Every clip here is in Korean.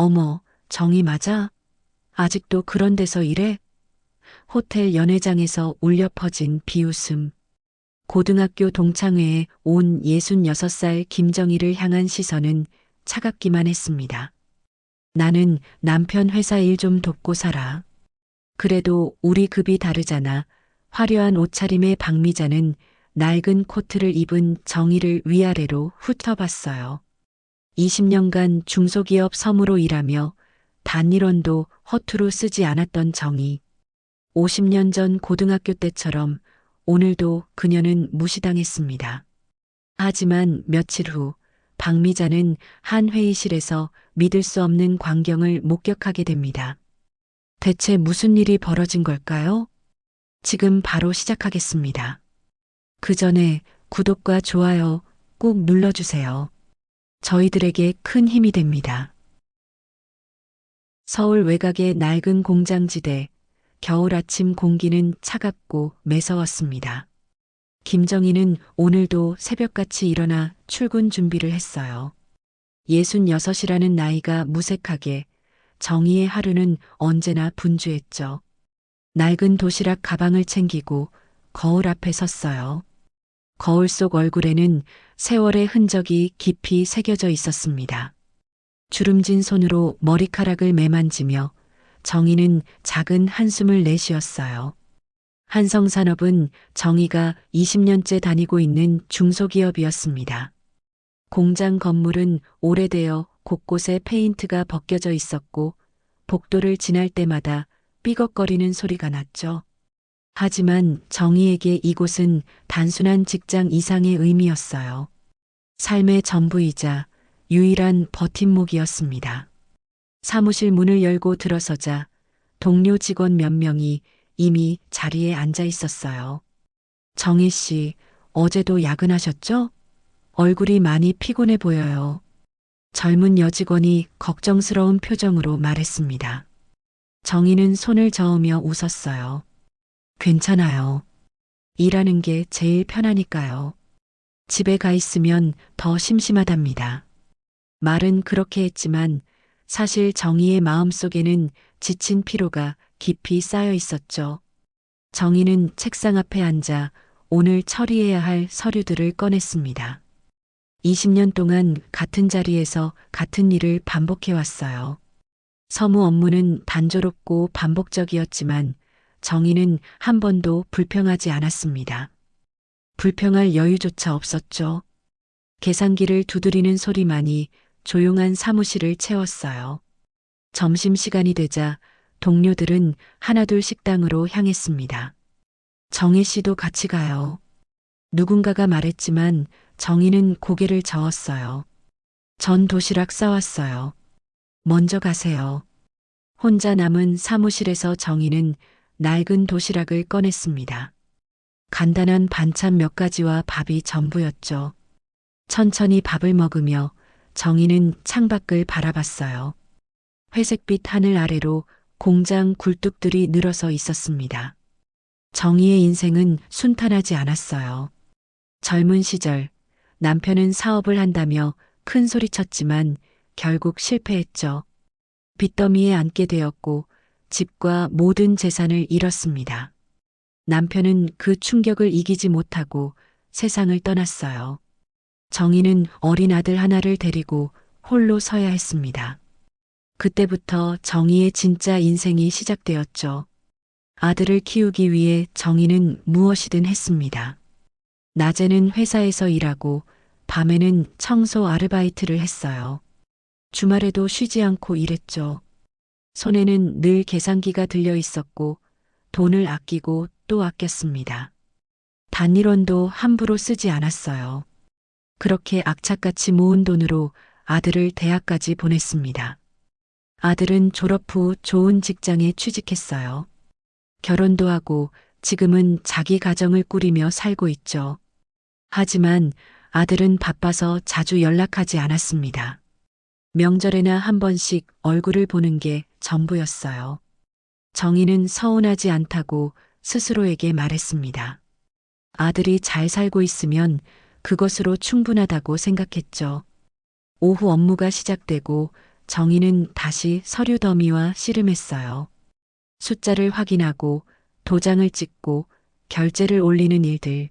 어머, 정이 맞아? 아직도 그런 데서 일해? 호텔 연회장에서 울려 퍼진 비웃음. 고등학교 동창회에 온 66살 김정희를 향한 시선은 차갑기만 했습니다. 나는 남편 회사 일 좀 돕고 살아. 그래도 우리 급이 다르잖아. 화려한 옷차림의 박미자는 낡은 코트를 입은 정희를 위아래로 훑어봤어요. 20년간 중소기업 서무로 일하며 단일원도 허투루 쓰지 않았던 정희. 50년 전 고등학교 때처럼 오늘도 그녀는 무시당했습니다. 하지만 며칠 후 박미자는 한 회의실에서 믿을 수 없는 광경을 목격하게 됩니다. 대체 무슨 일이 벌어진 걸까요? 지금 바로 시작하겠습니다. 그 전에 구독과 좋아요 꼭 눌러주세요. 저희들에게 큰 힘이 됩니다. 서울 외곽의 낡은 공장지대, 겨울 아침 공기는 차갑고 매서웠습니다. 김정희는 오늘도 새벽같이 일어나 출근 준비를 했어요. 66이라는 나이가 무색하게 정희의 하루는 언제나 분주했죠. 낡은 도시락 가방을 챙기고 거울 앞에 섰어요. 거울 속 얼굴에는 세월의 흔적이 깊이 새겨져 있었습니다. 주름진 손으로 머리카락을 매만지며 정희는 작은 한숨을 내쉬었어요. 한성산업은 정희가 20년째 다니고 있는 중소기업이었습니다. 공장 건물은 오래되어 곳곳에 페인트가 벗겨져 있었고 복도를 지날 때마다 삐걱거리는 소리가 났죠. 하지만 정희에게 이곳은 단순한 직장 이상의 의미였어요. 삶의 전부이자 유일한 버팀목이었습니다. 사무실 문을 열고 들어서자 동료 직원 몇 명이 이미 자리에 앉아 있었어요. 정희 씨, 어제도 야근하셨죠? 얼굴이 많이 피곤해 보여요. 젊은 여직원이 걱정스러운 표정으로 말했습니다. 정희는 손을 저으며 웃었어요. 괜찮아요. 일하는 게 제일 편하니까요. 집에 가 있으면 더 심심하답니다. 말은 그렇게 했지만 사실 정희의 마음속에는 지친 피로가 깊이 쌓여 있었죠. 정희는 책상 앞에 앉아 오늘 처리해야 할 서류들을 꺼냈습니다. 20년 동안 같은 자리에서 같은 일을 반복해 왔어요. 서무 업무는 단조롭고 반복적이었지만 정희는 한 번도 불평하지 않았습니다. 불평할 여유조차 없었죠. 계산기를 두드리는 소리만이 조용한 사무실을 채웠어요. 점심시간이 되자 동료들은 하나둘 식당으로 향했습니다. 정혜 씨도 같이 가요. 누군가가 말했지만 정희는 고개를 저었어요. 전 도시락 싸왔어요. 먼저 가세요. 혼자 남은 사무실에서 정희는 낡은 도시락을 꺼냈습니다. 간단한 반찬 몇 가지와 밥이 전부였죠. 천천히 밥을 먹으며 정희는 창밖을 바라봤어요. 회색빛 하늘 아래로 공장 굴뚝들이 늘어서 있었습니다. 정희의 인생은 순탄하지 않았어요. 젊은 시절 남편은 사업을 한다며 큰 소리쳤지만 결국 실패했죠. 빚더미에 앉게 되었고 집과 모든 재산을 잃었습니다. 남편은 그 충격을 이기지 못하고 세상을 떠났어요. 정희는 어린 아들 하나를 데리고 홀로 서야 했습니다. 그때부터 정희의 진짜 인생이 시작되었죠. 아들을 키우기 위해 정희는 무엇이든 했습니다. 낮에는 회사에서 일하고 밤에는 청소 아르바이트를 했어요. 주말에도 쉬지 않고 일했죠. 손에는 늘 계산기가 들려 있었고 돈을 아끼고 또 아꼈습니다. 단일원도 함부로 쓰지 않았어요. 그렇게 악착같이 모은 돈으로 아들을 대학까지 보냈습니다. 아들은 졸업 후 좋은 직장에 취직했어요. 결혼도 하고 지금은 자기 가정을 꾸리며 살고 있죠. 하지만 아들은 바빠서 자주 연락하지 않았습니다. 명절에나 한 번씩 얼굴을 보는 게 전부였어요. 정희는 서운하지 않다고 스스로에게 말했습니다. 아들이 잘 살고 있으면 그것으로 충분하다고 생각했죠. 오후 업무가 시작되고 정희는 다시 서류 더미와 씨름했어요. 숫자를 확인하고 도장을 찍고 결제를 올리는 일들.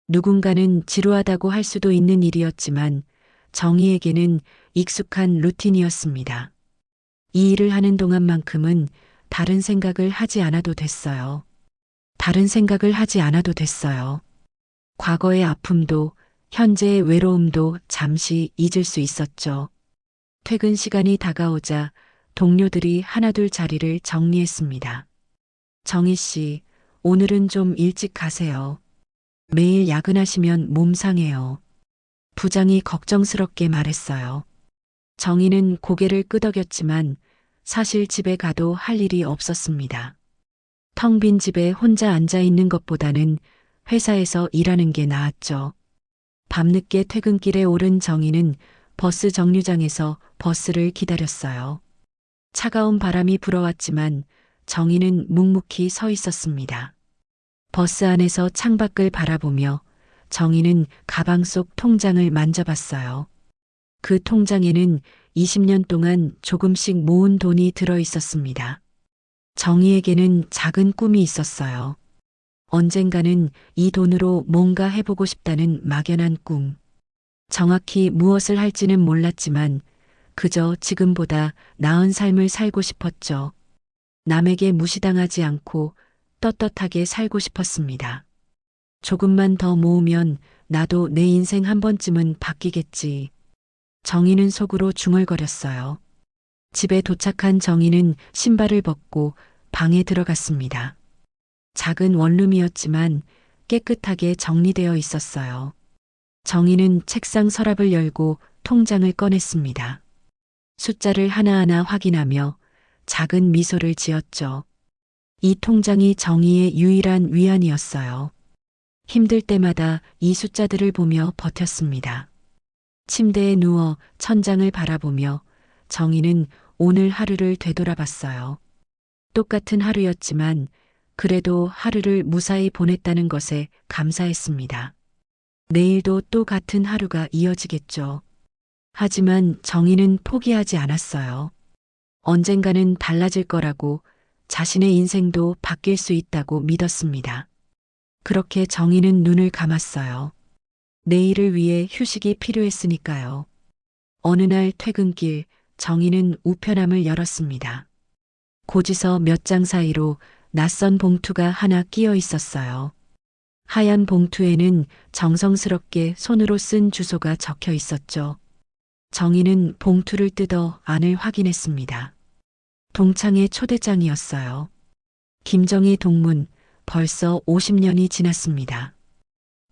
누군가는 지루하다고 할 수도 있는 일이었지만 정희에게는 익숙한 루틴이었습니다. 이 일을 하는 동안만큼은 다른 생각을 하지 않아도 됐어요. 다른 생각을 하지 않아도 됐어요. 과거의 아픔도 현재의 외로움도 잠시 잊을 수 있었죠. 퇴근 시간이 다가오자 동료들이 하나둘 자리를 정리했습니다. 정희 씨, 오늘은 좀 일찍 가세요. 매일 야근하시면 몸 상해요. 부장이 걱정스럽게 말했어요. 정희는 고개를 끄덕였지만 사실 집에 가도 할 일이 없었습니다. 텅 빈 집에 혼자 앉아 있는 것보다는 회사에서 일하는 게 나았죠. 밤늦게 퇴근길에 오른 정희는 버스 정류장에서 버스를 기다렸어요. 차가운 바람이 불어왔지만 정희는 묵묵히 서 있었습니다. 버스 안에서 창밖을 바라보며 정희는 가방 속 통장을 만져봤어요. 그 통장에는 20년 동안 조금씩 모은 돈이 들어 있었습니다. 정희에게는 작은 꿈이 있었어요. 언젠가는 이 돈으로 뭔가 해보고 싶다는 막연한 꿈. 정확히 무엇을 할지는 몰랐지만 그저 지금보다 나은 삶을 살고 싶었죠. 남에게 무시당하지 않고 떳떳하게 살고 싶었습니다. 조금만 더 모으면 나도 내 인생 한 번쯤은 바뀌겠지. 정희는 속으로 중얼거렸어요. 집에 도착한 정희는 신발을 벗고 방에 들어갔습니다. 작은 원룸이었지만 깨끗하게 정리되어 있었어요. 정희는 책상 서랍을 열고 통장을 꺼냈습니다. 숫자를 하나하나 확인하며 작은 미소를 지었죠. 이 통장이 정희의 유일한 위안이었어요. 힘들 때마다 이 숫자들을 보며 버텼습니다. 침대에 누워 천장을 바라보며 정희는 오늘 하루를 되돌아봤어요. 똑같은 하루였지만 그래도 하루를 무사히 보냈다는 것에 감사했습니다. 내일도 또 같은 하루가 이어지겠죠. 하지만 정희는 포기하지 않았어요. 언젠가는 달라질 거라고 자신의 인생도 바뀔 수 있다고 믿었습니다. 그렇게 정희는 눈을 감았어요. 내일을 위해 휴식이 필요했으니까요. 어느 날 퇴근길 정희는 우편함을 열었습니다. 고지서 몇 장 사이로 낯선 봉투가 하나 끼어 있었어요. 하얀 봉투에는 정성스럽게 손으로 쓴 주소가 적혀 있었죠. 정희는 봉투를 뜯어 안을 확인했습니다. 동창의 초대장이었어요. 김정희 동문, 벌써 50년이 지났습니다.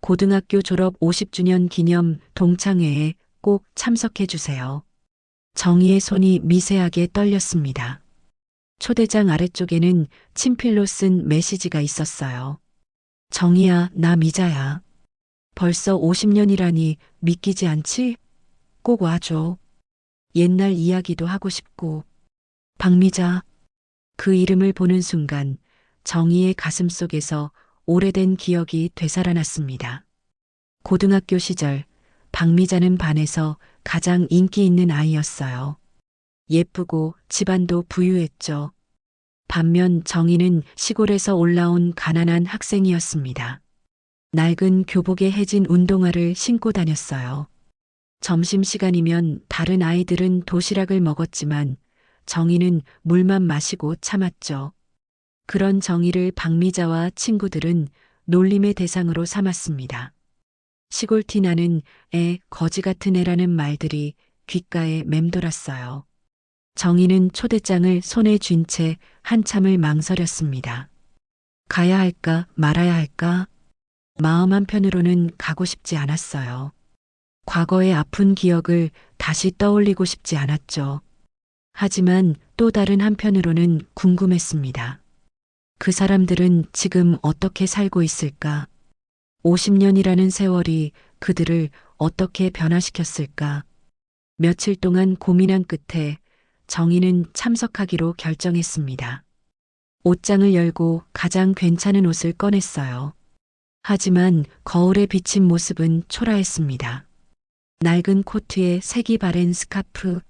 고등학교 졸업 50주년 기념 동창회에 꼭 참석해 주세요. 정희의 손이 미세하게 떨렸습니다. 초대장 아래쪽에는 친필로 쓴 메시지가 있었어요. 정희야, 나 미자야. 벌써 50년이라니 믿기지 않지? 꼭 와줘. 옛날 이야기도 하고 싶고. 박미자. 그 이름을 보는 순간 정희의 가슴 속에서 오래된 기억이 되살아났습니다. 고등학교 시절 박미자는 반에서 가장 인기 있는 아이였어요. 예쁘고 집안도 부유했죠. 반면 정희는 시골에서 올라온 가난한 학생이었습니다. 낡은 교복에 해진 운동화를 신고 다녔어요. 점심시간이면 다른 아이들은 도시락을 먹었지만 정희는 물만 마시고 참았죠. 그런 정희를 박미자와 친구들은 놀림의 대상으로 삼았습니다. 시골티 나는 애, 거지 같은 애라는 말들이 귓가에 맴돌았어요. 정희는 초대장을 손에 쥔 채 한참을 망설였습니다. 가야 할까 말아야 할까? 마음 한편으로는 가고 싶지 않았어요. 과거의 아픈 기억을 다시 떠올리고 싶지 않았죠. 하지만 또 다른 한편으로는 궁금했습니다. 그 사람들은 지금 어떻게 살고 있을까? 50년이라는 세월이 그들을 어떻게 변화시켰을까? 며칠 동안 고민한 끝에 정희는 참석하기로 결정했습니다. 옷장을 열고 가장 괜찮은 옷을 꺼냈어요. 하지만 거울에 비친 모습은 초라했습니다. 낡은 코트에 색이 바랜 스카프,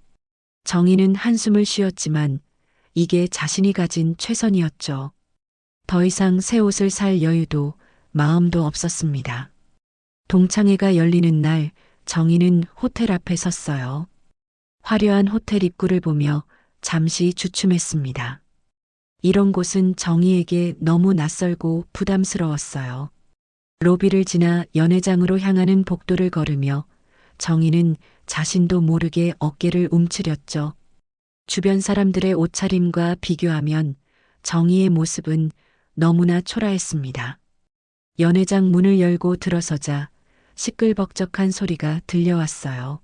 정희는 한숨을 쉬었지만 이게 자신이 가진 최선이었죠. 더 이상 새 옷을 살 여유도 마음도 없었습니다. 동창회가 열리는 날 정희는 호텔 앞에 섰어요. 화려한 호텔 입구를 보며 잠시 주춤했습니다. 이런 곳은 정희에게 너무 낯설고 부담스러웠어요. 로비를 지나 연회장으로 향하는 복도를 걸으며 정희는 자신도 모르게 어깨를 움츠렸죠. 주변 사람들의 옷차림과 비교하면 정희의 모습은 너무나 초라했습니다. 연회장 문을 열고 들어서자 시끌벅적한 소리가 들려왔어요.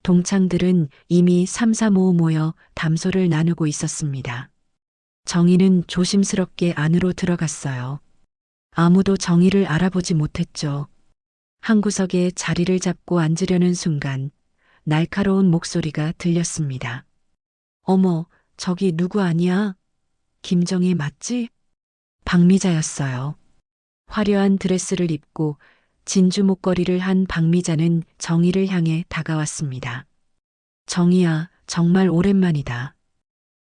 동창들은 이미 삼삼오오 모여 담소를 나누고 있었습니다. 정희는 조심스럽게 안으로 들어갔어요. 아무도 정희를 알아보지 못했죠. 한 구석에 자리를 잡고 앉으려는 순간 날카로운 목소리가 들렸습니다. 어머, 저기 누구 아니야? 김정희 맞지? 박미자였어요. 화려한 드레스를 입고 진주 목걸이를 한 박미자는 정희를 향해 다가왔습니다. 정희야, 정말 오랜만이다.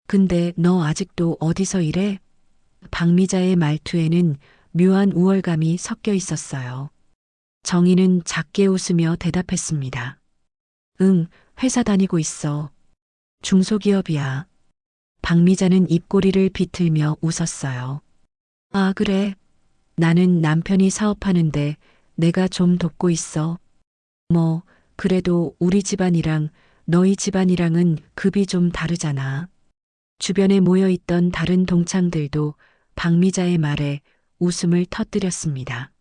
근데 너 아직도 어디서 일해? 박미자의 말투에는 묘한 우월감이 섞여 있었어요. 정희는 작게 웃으며 대답했습니다. 응, 회사 다니고 있어. 중소기업이야. 박미자는 입꼬리를 비틀며 웃었어요. 아, 그래. 나는 남편이 사업하는데 내가 좀 돕고 있어. 뭐, 그래도 우리 집안이랑 너희 집안이랑은 급이 좀 다르잖아. 주변에 모여있던 다른 동창들도 박미자의 말에 웃음을 터뜨렸습니다.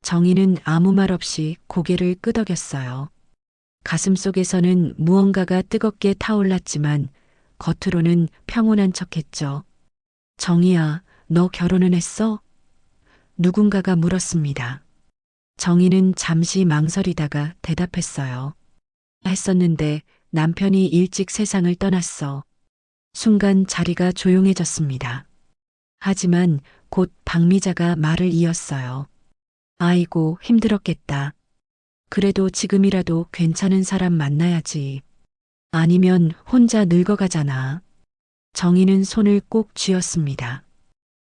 정희는 아무 말 없이 고개를 끄덕였어요. 가슴속에서는 무언가가 뜨겁게 타올랐지만 겉으로는 평온한 척했죠. 정희야, 너 결혼은 했어? 누군가가 물었습니다. 정희는 잠시 망설이다가 대답했어요. 했었는데 남편이 일찍 세상을 떠났어. 순간 자리가 조용해졌습니다. 하지만 곧 박미자가 말을 이었어요. 아이고, 힘들었겠다. 그래도 지금이라도 괜찮은 사람 만나야지. 아니면 혼자 늙어가잖아. 정희는 손을 꼭 쥐었습니다.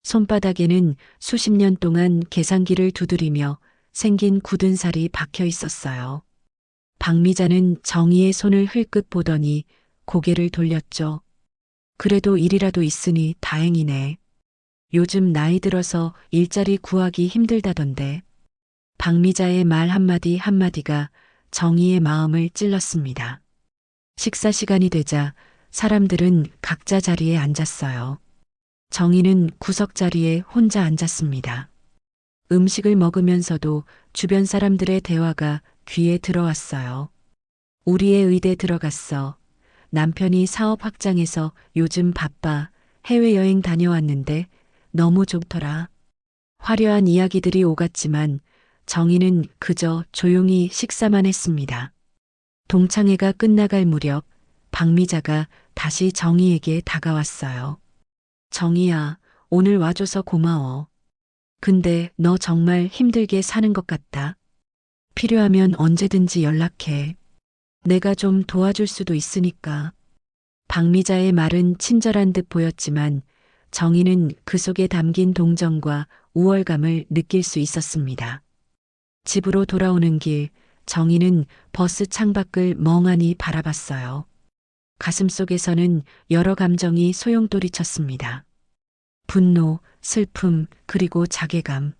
손바닥에는 수십 년 동안 계산기를 두드리며 생긴 굳은 살이 박혀 있었어요. 박미자는 정희의 손을 흘끗 보더니 고개를 돌렸죠. 그래도 일이라도 있으니 다행이네. 요즘 나이 들어서 일자리 구하기 힘들다던데. 박미자의 말 한마디 한마디가 정희의 마음을 찔렀습니다. 식사 시간이 되자 사람들은 각자 자리에 앉았어요. 정희는 구석자리에 혼자 앉았습니다. 음식을 먹으면서도 주변 사람들의 대화가 귀에 들어왔어요. 우리의 의대 들어갔어. 남편이 사업 확장해서 요즘 바빠. 해외여행 다녀왔는데 너무 좋더라. 화려한 이야기들이 오갔지만 정희는 그저 조용히 식사만 했습니다. 동창회가 끝나갈 무렵 박미자가 다시 정희에게 다가왔어요. 정희야, 오늘 와줘서 고마워. 근데 너 정말 힘들게 사는 것 같다. 필요하면 언제든지 연락해. 내가 좀 도와줄 수도 있으니까. 박미자의 말은 친절한 듯 보였지만 정희는 그 속에 담긴 동정과 우월감을 느낄 수 있었습니다. 집으로 돌아오는 길, 정희는 버스 창밖을 멍하니 바라봤어요. 가슴속에서는 여러 감정이 소용돌이쳤습니다. 분노, 슬픔, 그리고 자괴감.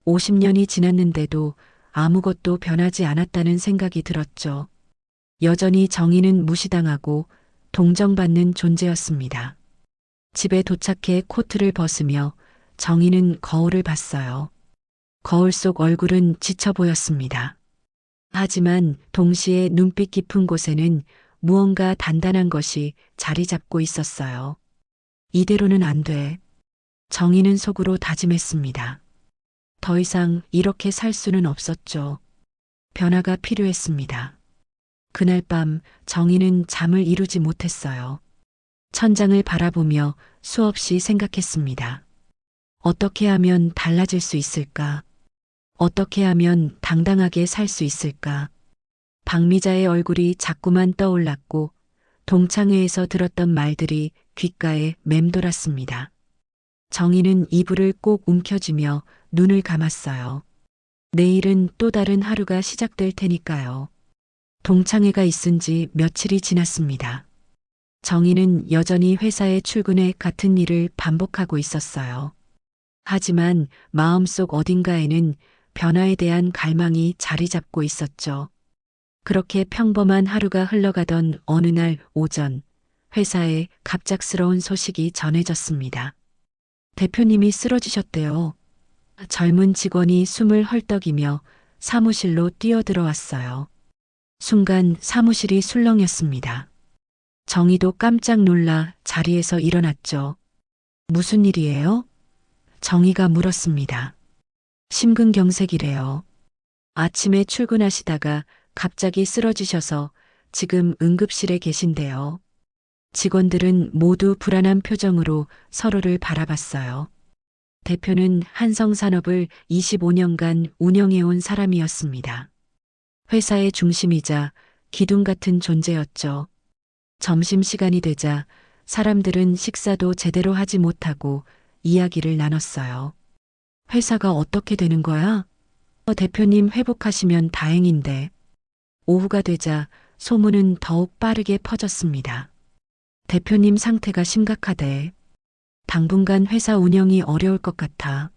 50년이 지났는데도 아무것도 변하지 않았다는 생각이 들었죠. 여전히 정희는 무시당하고 동정받는 존재였습니다. 집에 도착해 코트를 벗으며 정희는 거울을 봤어요. 거울 속 얼굴은 지쳐 보였습니다. 하지만 동시에 눈빛 깊은 곳에는 무언가 단단한 것이 자리 잡고 있었어요. 이대로는 안 돼. 정희는 속으로 다짐했습니다. 더 이상 이렇게 살 수는 없었죠. 변화가 필요했습니다. 그날 밤 정희는 잠을 이루지 못했어요. 천장을 바라보며 수없이 생각했습니다. 어떻게 하면 달라질 수 있을까? 어떻게 하면 당당하게 살 수 있을까? 박미자의 얼굴이 자꾸만 떠올랐고 동창회에서 들었던 말들이 귓가에 맴돌았습니다. 정희는 이불을 꼭 움켜쥐며 눈을 감았어요. 내일은 또 다른 하루가 시작될 테니까요. 동창회가 있은 지 며칠이 지났습니다. 정희는 여전히 회사에 출근해 같은 일을 반복하고 있었어요. 하지만 마음속 어딘가에는 변화에 대한 갈망이 자리 잡고 있었죠. 그렇게 평범한 하루가 흘러가던 어느 날 오전, 회사에 갑작스러운 소식이 전해졌습니다. 대표님이 쓰러지셨대요. 젊은 직원이 숨을 헐떡이며 사무실로 뛰어들어왔어요. 순간 사무실이 술렁였습니다. 정희도 깜짝 놀라 자리에서 일어났죠. 무슨 일이에요? 정희가 물었습니다. 심근경색이래요. 아침에 출근하시다가 갑자기 쓰러지셔서 지금 응급실에 계신데요. 직원들은 모두 불안한 표정으로 서로를 바라봤어요. 대표는 한성산업을 25년간 운영해온 사람이었습니다. 회사의 중심이자 기둥 같은 존재였죠. 점심시간이 되자 사람들은 식사도 제대로 하지 못하고 이야기를 나눴어요. 회사가 어떻게 되는 거야? 대표님 회복하시면 다행인데. 오후가 되자 소문은 더욱 빠르게 퍼졌습니다. 대표님 상태가 심각하대. 당분간 회사 운영이 어려울 것 같아.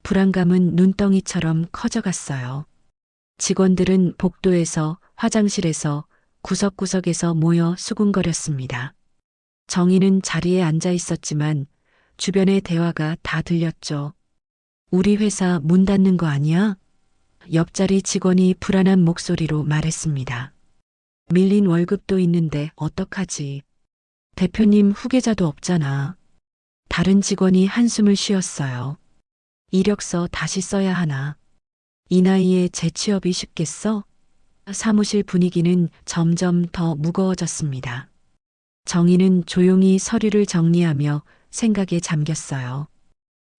불안감은 눈덩이처럼 커져갔어요. 직원들은 복도에서, 화장실에서, 구석구석에서 모여 수군거렸습니다. 정희는 자리에 앉아 있었지만 주변의 대화가 다 들렸죠. 우리 회사 문 닫는 거 아니야? 옆자리 직원이 불안한 목소리로 말했습니다. 밀린 월급도 있는데 어떡하지? 대표님 후계자도 없잖아. 다른 직원이 한숨을 쉬었어요. 이력서 다시 써야 하나? 이 나이에 재취업이 쉽겠어? 사무실 분위기는 점점 더 무거워졌습니다. 정희는 조용히 서류를 정리하며 생각에 잠겼어요.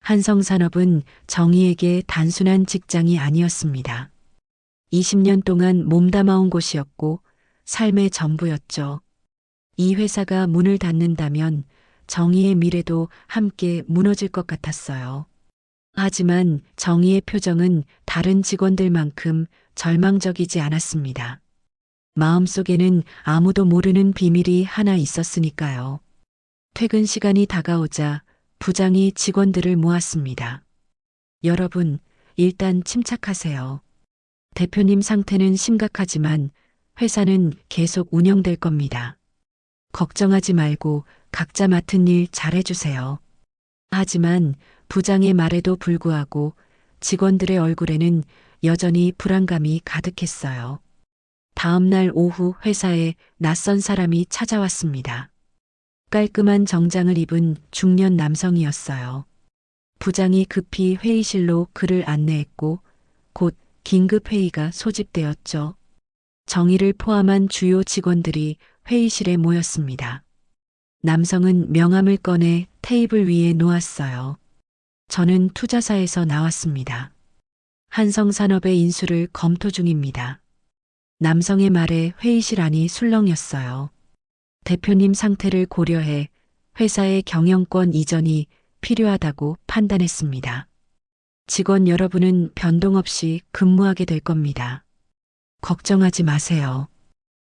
한성산업은 정희에게 단순한 직장이 아니었습니다. 20년 동안 몸담아온 곳이었고 삶의 전부였죠. 이 회사가 문을 닫는다면 정희의 미래도 함께 무너질 것 같았어요. 하지만 정희의 표정은 다른 직원들만큼 절망적이지 않았습니다. 마음속에는 아무도 모르는 비밀이 하나 있었으니까요. 퇴근 시간이 다가오자 부장이 직원들을 모았습니다. 여러분, 일단 침착하세요. 대표님 상태는 심각하지만 회사는 계속 운영될 겁니다. 걱정하지 말고 각자 맡은 일 잘해주세요. 하지만 부장의 말에도 불구하고 직원들의 얼굴에는 여전히 불안감이 가득했어요. 다음 날 오후 회사에 낯선 사람이 찾아왔습니다. 깔끔한 정장을 입은 중년 남성이었어요. 부장이 급히 회의실로 그를 안내했고 곧 긴급회의가 소집되었죠. 정희를 포함한 주요 직원들이 회의실에 모였습니다. 남성은 명함을 꺼내 테이블 위에 놓았어요. 저는 투자사에서 나왔습니다. 한성산업의 인수를 검토 중입니다. 남성의 말에 회의실 안이 술렁였어요. 대표님 상태를 고려해 회사의 경영권 이전이 필요하다고 판단했습니다. 직원 여러분은 변동 없이 근무하게 될 겁니다. 걱정하지 마세요.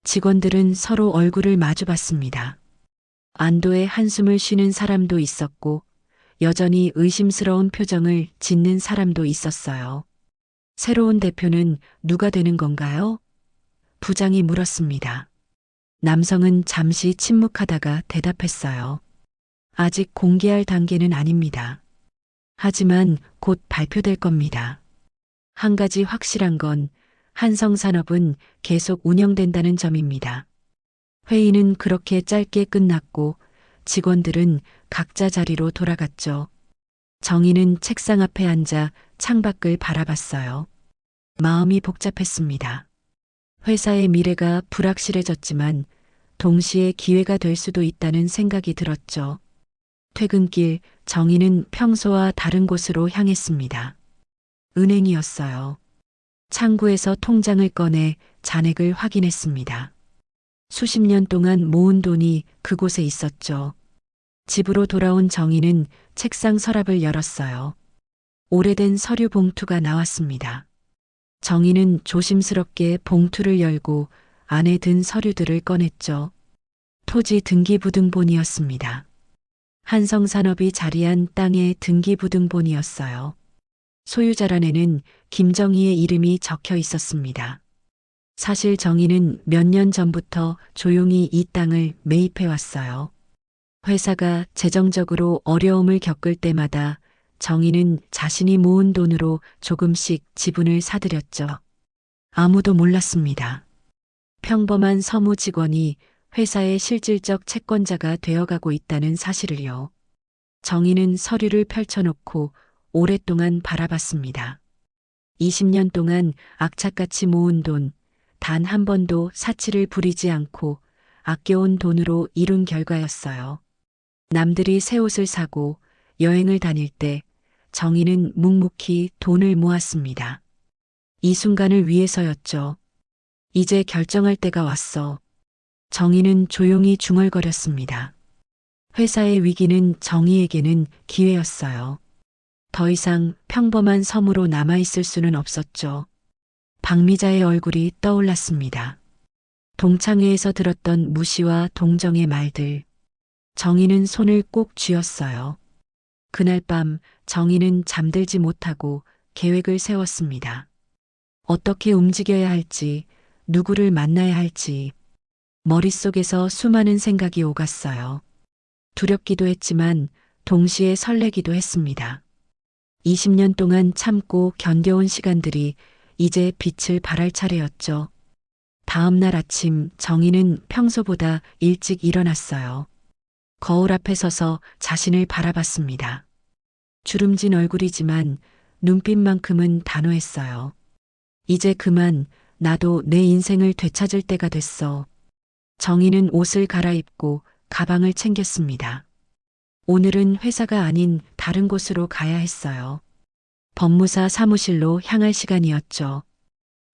직원들은 서로 얼굴을 마주봤습니다. 안도의 한숨을 쉬는 사람도 있었고 여전히 의심스러운 표정을 짓는 사람도 있었어요. 새로운 대표는 누가 되는 건가요? 부장이 물었습니다. 남성은 잠시 침묵하다가 대답했어요. 아직 공개할 단계는 아닙니다. 하지만 곧 발표될 겁니다. 한 가지 확실한 건 한성산업은 계속 운영된다는 점입니다. 회의는 그렇게 짧게 끝났고 직원들은 각자 자리로 돌아갔죠. 정희는 책상 앞에 앉아 창밖을 바라봤어요. 마음이 복잡했습니다. 회사의 미래가 불확실해졌지만 동시에 기회가 될 수도 있다는 생각이 들었죠. 퇴근길 정희는 평소와 다른 곳으로 향했습니다. 은행이었어요. 창구에서 통장을 꺼내 잔액을 확인했습니다. 수십 년 동안 모은 돈이 그곳에 있었죠. 집으로 돌아온 정희는 책상 서랍을 열었어요. 오래된 서류 봉투가 나왔습니다. 정희는 조심스럽게 봉투를 열고 안에 든 서류들을 꺼냈죠. 토지 등기부등본이었습니다. 한성산업이 자리한 땅의 등기부등본이었어요. 소유자란에는 김정희의 이름이 적혀 있었습니다. 사실 정희는 몇 년 전부터 조용히 이 땅을 매입해 왔어요. 회사가 재정적으로 어려움을 겪을 때마다 정희는 자신이 모은 돈으로 조금씩 지분을 사들였죠. 아무도 몰랐습니다. 평범한 서무 직원이 회사의 실질적 채권자가 되어가고 있다는 사실을요. 정희는 서류를 펼쳐놓고 오랫동안 바라봤습니다. 20년 동안 악착같이 모은 돈, 단 한 번도 사치를 부리지 않고 아껴온 돈으로 이룬 결과였어요. 남들이 새 옷을 사고 여행을 다닐 때 정희는 묵묵히 돈을 모았습니다. 이 순간을 위해서였죠. 이제 결정할 때가 왔어. 정희는 조용히 중얼거렸습니다. 회사의 위기는 정희에게는 기회였어요. 더 이상 평범한 섬으로 남아있을 수는 없었죠. 박미자의 얼굴이 떠올랐습니다. 동창회에서 들었던 무시와 동정의 말들. 정희는 손을 꼭 쥐었어요. 그날 밤 정희는 잠들지 못하고 계획을 세웠습니다. 어떻게 움직여야 할지, 누구를 만나야 할지, 머릿속에서 수많은 생각이 오갔어요. 두렵기도 했지만 동시에 설레기도 했습니다. 20년 동안 참고 견뎌온 시간들이 이제 빛을 발할 차례였죠. 다음 날 아침 정희는 평소보다 일찍 일어났어요. 거울 앞에 서서 자신을 바라봤습니다. 주름진 얼굴이지만 눈빛만큼은 단호했어요. 이제 그만 나도 내 인생을 되찾을 때가 됐어. 정희는 옷을 갈아입고 가방을 챙겼습니다. 오늘은 회사가 아닌 다른 곳으로 가야 했어요. 법무사 사무실로 향할 시간이었죠.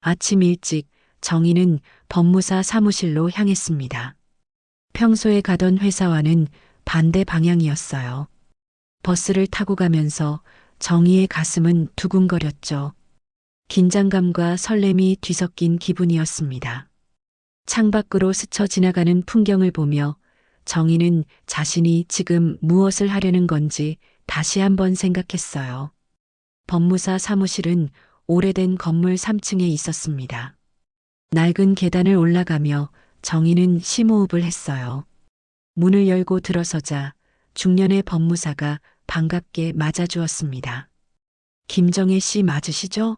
아침 일찍 정희는 법무사 사무실로 향했습니다. 평소에 가던 회사와는 반대 방향이었어요. 버스를 타고 가면서 정희의 가슴은 두근거렸죠. 긴장감과 설렘이 뒤섞인 기분이었습니다. 창밖으로 스쳐 지나가는 풍경을 보며 정희는 자신이 지금 무엇을 하려는 건지 다시 한번 생각했어요. 법무사 사무실은 오래된 건물 3층에 있었습니다. 낡은 계단을 올라가며 정희는 심호흡을 했어요. 문을 열고 들어서자 중년의 법무사가 반갑게 맞아주었습니다. 김정혜 씨 맞으시죠?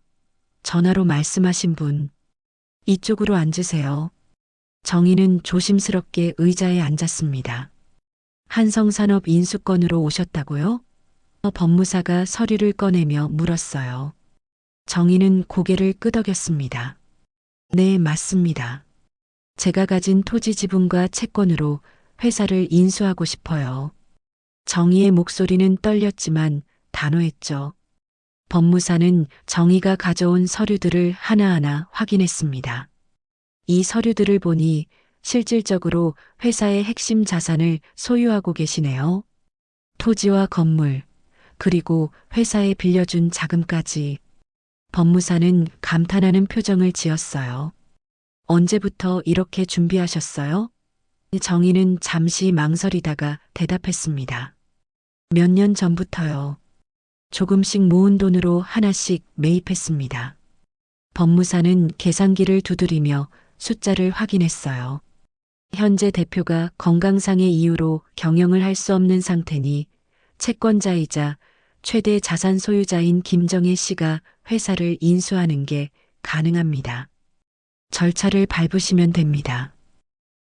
전화로 말씀하신 분. 이쪽으로 앉으세요. 정희는 조심스럽게 의자에 앉았습니다. 한성산업 인수건으로 오셨다고요? 법무사가 서류를 꺼내며 물었어요. 정희는 고개를 끄덕였습니다. 네, 맞습니다. 제가 가진 토지 지분과 채권으로 회사를 인수하고 싶어요. 정희의 목소리는 떨렸지만 단호했죠. 법무사는 정희가 가져온 서류들을 하나하나 확인했습니다. 이 서류들을 보니 실질적으로 회사의 핵심 자산을 소유하고 계시네요. 토지와 건물, 그리고 회사에 빌려준 자금까지. 법무사는 감탄하는 표정을 지었어요. 언제부터 이렇게 준비하셨어요? 정희는 잠시 망설이다가 대답했습니다. 몇 년 전부터요. 조금씩 모은 돈으로 하나씩 매입했습니다. 법무사는 계산기를 두드리며 숫자를 확인했어요. 현재 대표가 건강상의 이유로 경영을 할 수 없는 상태니 채권자이자 최대 자산 소유자인 김정혜 씨가 회사를 인수하는 게 가능합니다. 절차를 밟으시면 됩니다.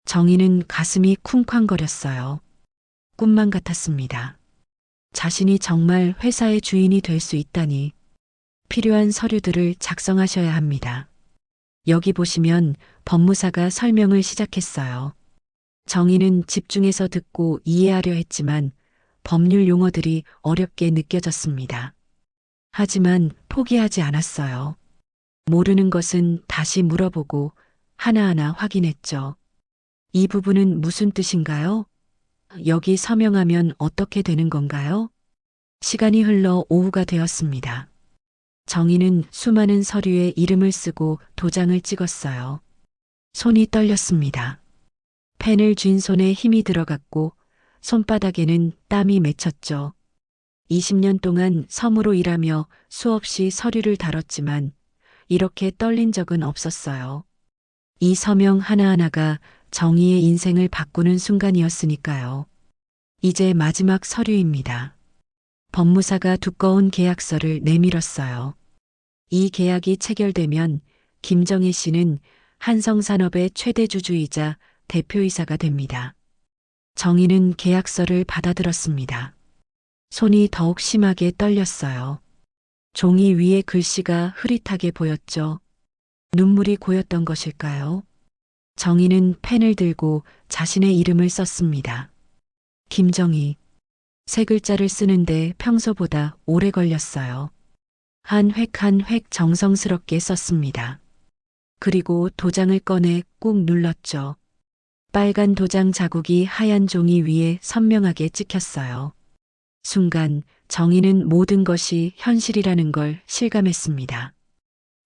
정희는 가슴이 쿵쾅거렸어요. 꿈만 같았습니다. 자신이 정말 회사의 주인이 될 수 있다니. 필요한 서류들을 작성하셔야 합니다. 여기 보시면 법무사가 설명을 시작했어요. 정희는 집중해서 듣고 이해하려 했지만 법률 용어들이 어렵게 느껴졌습니다. 하지만 포기하지 않았어요. 모르는 것은 다시 물어보고 하나하나 확인했죠. 이 부분은 무슨 뜻인가요? 여기 서명하면 어떻게 되는 건가요? 시간이 흘러 오후가 되었습니다. 정희는 수많은 서류에 이름을 쓰고 도장을 찍었어요. 손이 떨렸습니다. 펜을 쥔 손에 힘이 들어갔고 손바닥에는 땀이 맺혔죠. 20년 동안 섬으로 일하며 수없이 서류를 다뤘지만 이렇게 떨린 적은 없었어요. 이 서명 하나하나가 정희의 인생을 바꾸는 순간이었으니까요. 이제 마지막 서류입니다. 법무사가 두꺼운 계약서를 내밀었어요. 이 계약이 체결되면 김정희 씨는 한성산업의 최대 주주이자 대표이사가 됩니다. 정희는 계약서를 받아들었습니다. 손이 더욱 심하게 떨렸어요. 종이 위에 글씨가 흐릿하게 보였죠. 눈물이 고였던 것일까요? 정희는 펜을 들고 자신의 이름을 썼습니다. 김정희. 세 글자를 쓰는데 평소보다 오래 걸렸어요. 한 획 한 획 정성스럽게 썼습니다. 그리고 도장을 꺼내 꾹 눌렀죠. 빨간 도장 자국이 하얀 종이 위에 선명하게 찍혔어요. 순간 정희는 모든 것이 현실이라는 걸 실감했습니다.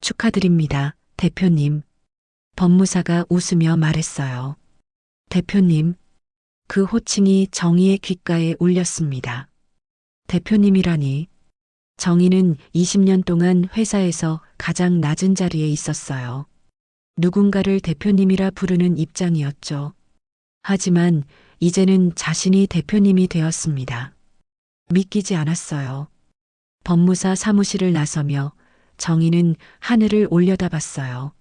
축하드립니다, 대표님. 법무사가 웃으며 말했어요. 대표님. 그 호칭이 정희의 귓가에 울렸습니다. 대표님이라니. 정희는 20년 동안 회사에서 가장 낮은 자리에 있었어요. 누군가를 대표님이라 부르는 입장이었죠. 하지만 이제는 자신이 대표님이 되었습니다. 믿기지 않았어요. 법무사 사무실을 나서며 정희는 하늘을 올려다봤어요.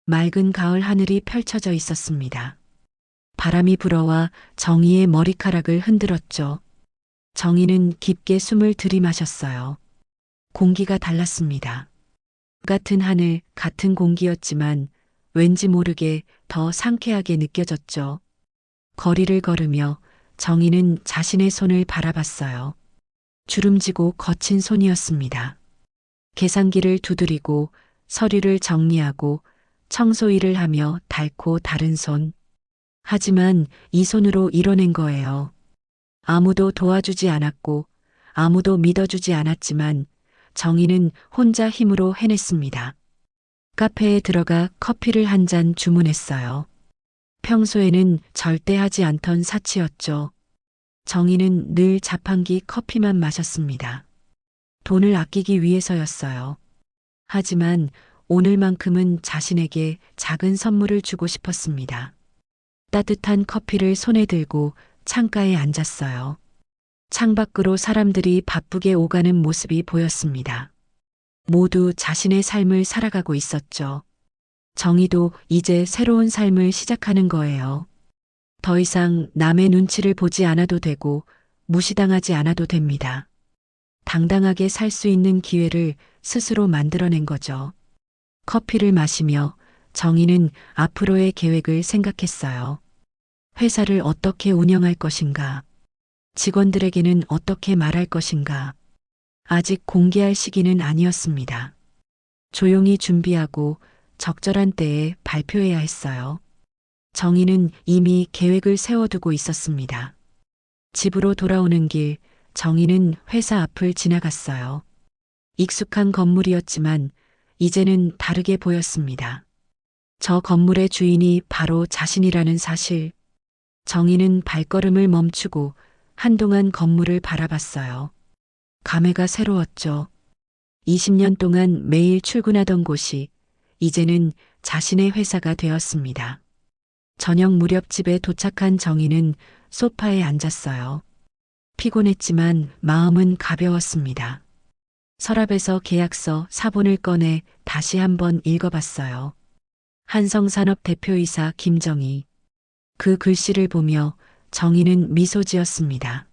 맑은 가을 하늘이 펼쳐져 있었습니다. 바람이 불어와 정희의 머리카락을 흔들었죠. 정희는 깊게 숨을 들이마셨어요. 공기가 달랐습니다. 같은 하늘, 같은 공기였지만 왠지 모르게 더 상쾌하게 느껴졌죠. 거리를 걸으며 정희는 자신의 손을 바라봤어요. 주름지고 거친 손이었습니다. 계산기를 두드리고 서류를 정리하고 청소 일을 하며 닳고 다른 손. 하지만 이 손으로 이뤄낸 거예요. 아무도 도와주지 않았고 아무도 믿어주지 않았지만 정희는 혼자 힘으로 해냈습니다. 카페에 들어가 커피를 한 잔 주문했어요. 평소에는 절대 하지 않던 사치였죠. 정희는 늘 자판기 커피만 마셨습니다. 돈을 아끼기 위해서였어요. 하지만 오늘만큼은 자신에게 작은 선물을 주고 싶었습니다. 따뜻한 커피를 손에 들고 창가에 앉았어요. 창밖으로 사람들이 바쁘게 오가는 모습이 보였습니다. 모두 자신의 삶을 살아가고 있었죠. 정희도 이제 새로운 삶을 시작하는 거예요. 더 이상 남의 눈치를 보지 않아도 되고 무시당하지 않아도 됩니다. 당당하게 살 수 있는 기회를 스스로 만들어낸 거죠. 커피를 마시며 정희는 앞으로의 계획을 생각했어요. 회사를 어떻게 운영할 것인가? 직원들에게는 어떻게 말할 것인가? 아직 공개할 시기는 아니었습니다. 조용히 준비하고 적절한 때에 발표해야 했어요. 정희는 이미 계획을 세워두고 있었습니다. 집으로 돌아오는 길, 정희는 회사 앞을 지나갔어요. 익숙한 건물이었지만 이제는 다르게 보였습니다. 저 건물의 주인이 바로 자신이라는 사실. 정희는 발걸음을 멈추고 한동안 건물을 바라봤어요. 감회가 새로웠죠. 20년 동안 매일 출근하던 곳이 이제는 자신의 회사가 되었습니다. 저녁 무렵 집에 도착한 정희는 소파에 앉았어요. 피곤했지만 마음은 가벼웠습니다. 서랍에서 계약서 사본을 꺼내 다시 한번 읽어봤어요. 한성산업 대표이사 김정희. 그 글씨를 보며 정희는 미소 지었습니다.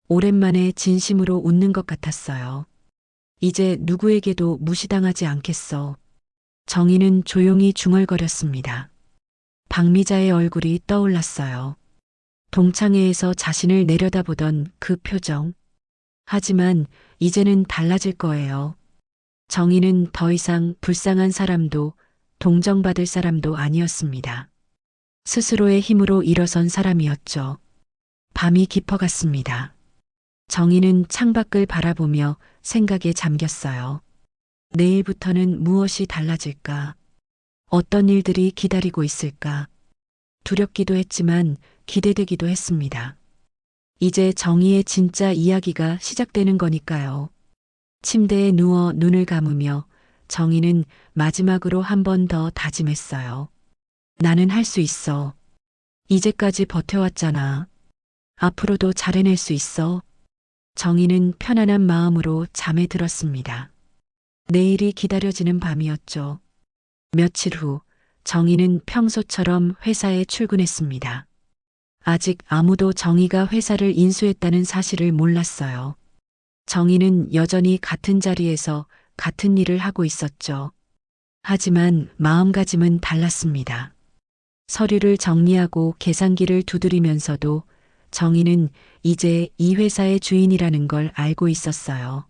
오랜만에 진심으로 웃는 것 같았어요. 이제 누구에게도 무시당하지 않겠어. 정희는 조용히 중얼거렸습니다. 박미자의 얼굴이 떠올랐어요. 동창회에서 자신을 내려다보던 그 표정. 하지만 이제는 달라질 거예요. 정희는 더 이상 불쌍한 사람도 동정받을 사람도 아니었습니다. 스스로의 힘으로 일어선 사람이었죠. 밤이 깊어갔습니다. 정희는 창밖을 바라보며 생각에 잠겼어요. 내일부터는 무엇이 달라질까? 어떤 일들이 기다리고 있을까? 두렵기도 했지만 기대되기도 했습니다. 이제 정희의 진짜 이야기가 시작되는 거니까요. 침대에 누워 눈을 감으며 정희는 마지막으로 한 번 더 다짐했어요. 나는 할 수 있어. 이제까지 버텨왔잖아. 앞으로도 잘 해낼 수 있어. 정희는 편안한 마음으로 잠에 들었습니다. 내일이 기다려지는 밤이었죠. 며칠 후 정희는 평소처럼 회사에 출근했습니다. 아직 아무도 정희가 회사를 인수했다는 사실을 몰랐어요. 정희는 여전히 같은 자리에서 같은 일을 하고 있었죠. 하지만 마음가짐은 달랐습니다. 서류를 정리하고 계산기를 두드리면서도 정희는 이제 이 회사의 주인이라는 걸 알고 있었어요.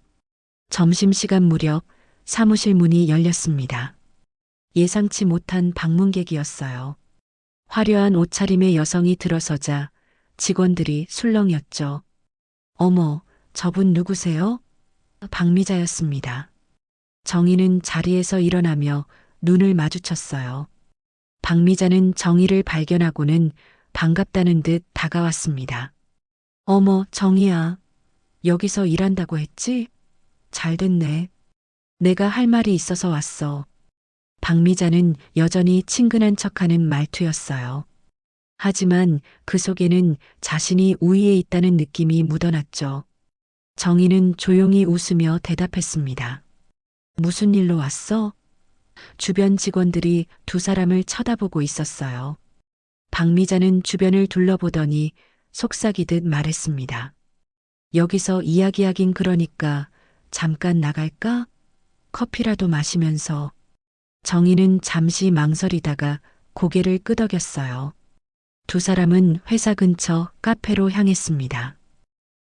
점심시간 무렵 사무실 문이 열렸습니다. 예상치 못한 방문객이었어요. 화려한 옷차림의 여성이 들어서자 직원들이 술렁였죠. 어머, 저분 누구세요? 박미자였습니다. 정희는 자리에서 일어나며 눈을 마주쳤어요. 박미자는 정희를 발견하고는 반갑다는 듯 다가왔습니다. 어머, 정희야. 여기서 일한다고 했지? 잘 됐네. 내가 할 말이 있어서 왔어. 박미자는 여전히 친근한 척하는 말투였어요. 하지만 그 속에는 자신이 우위에 있다는 느낌이 묻어났죠. 정희는 조용히 웃으며 대답했습니다. 무슨 일로 왔어? 주변 직원들이 두 사람을 쳐다보고 있었어요. 박미자는 주변을 둘러보더니 속삭이듯 말했습니다. 여기서 이야기하긴 그러니까 잠깐 나갈까? 커피라도 마시면서. 정희는 잠시 망설이다가 고개를 끄덕였어요. 두 사람은 회사 근처 카페로 향했습니다.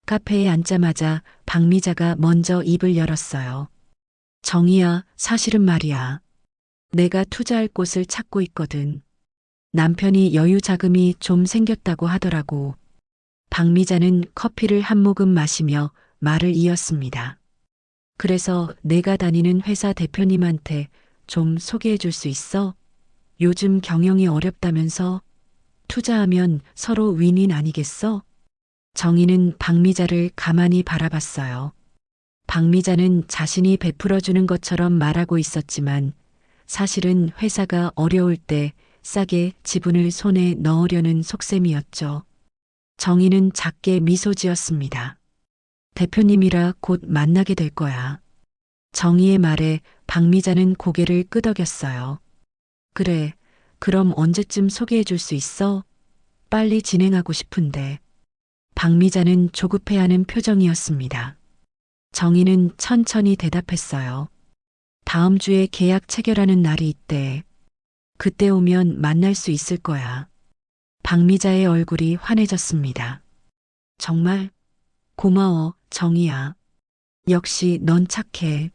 카페에 앉자마자 박미자가 먼저 입을 열었어요. 정희야, 사실은 말이야. 내가 투자할 곳을 찾고 있거든. 남편이 여유 자금이 좀 생겼다고 하더라고. 박미자는 커피를 한 모금 마시며 말을 이었습니다. 그래서 내가 다니는 회사 대표님한테 좀 소개해 줄 수 있어? 요즘 경영이 어렵다면서? 투자하면 서로 윈윈 아니겠어? 정희는 박미자를 가만히 바라봤어요. 박미자는 자신이 베풀어주는 것처럼 말하고 있었지만 사실은 회사가 어려울 때 싸게 지분을 손에 넣으려는 속셈이었죠. 정희는 작게 미소 지었습니다. 대표님이라 곧 만나게 될 거야. 정희의 말에 박미자는 고개를 끄덕였어요. 그래, 그럼 언제쯤 소개해 줄 수 있어? 빨리 진행하고 싶은데. 박미자는 조급해하는 표정이었습니다. 정희는 천천히 대답했어요. 다음 주에 계약 체결하는 날이 있대. 그때 오면 만날 수 있을 거야. 박미자의 얼굴이 환해졌습니다. 정말 고마워, 정희야. 역시 넌 착해.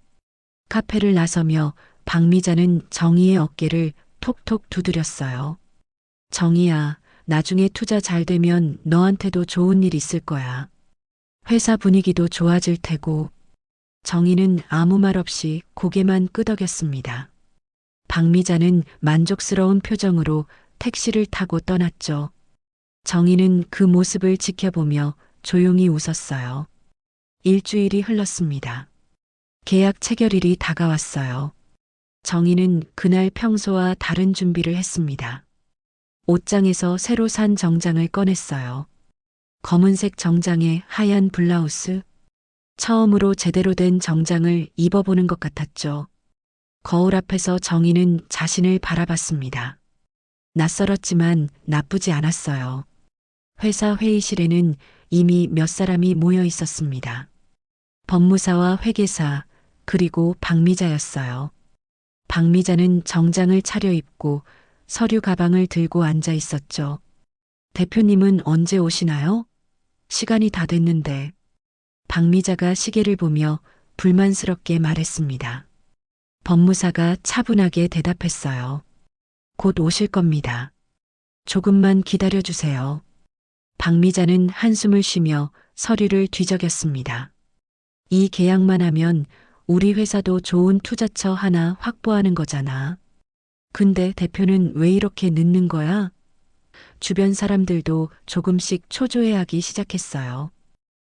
카페를 나서며 박미자는 정희의 어깨를 톡톡 두드렸어요. 정희야, 나중에 투자 잘 되면 너한테도 좋은 일 있을 거야. 회사 분위기도 좋아질 테고. 정희는 아무 말 없이 고개만 끄덕였습니다. 박미자는 만족스러운 표정으로 택시를 타고 떠났죠. 정희는 그 모습을 지켜보며 조용히 웃었어요. 일주일이 흘렀습니다. 계약 체결일이 다가왔어요. 정희는 그날 평소와 다른 준비를 했습니다. 옷장에서 새로 산 정장을 꺼냈어요. 검은색 정장에 하얀 블라우스. 처음으로 제대로 된 정장을 입어보는 것 같았죠. 거울 앞에서 정희는 자신을 바라봤습니다. 낯설었지만 나쁘지 않았어요. 회사 회의실에는 이미 몇 사람이 모여 있었습니다. 법무사와 회계사, 그리고 박미자였어요. 박미자는 정장을 차려입고 서류 가방을 들고 앉아 있었죠. 대표님은 언제 오시나요? 시간이 다 됐는데. 박미자가 시계를 보며 불만스럽게 말했습니다. 법무사가 차분하게 대답했어요. 곧 오실 겁니다. 조금만 기다려주세요. 박미자는 한숨을 쉬며 서류를 뒤적였습니다. 이 계약만 하면 우리 회사도 좋은 투자처 하나 확보하는 거잖아. 근데 대표는 왜 이렇게 늦는 거야? 주변 사람들도 조금씩 초조해하기 시작했어요.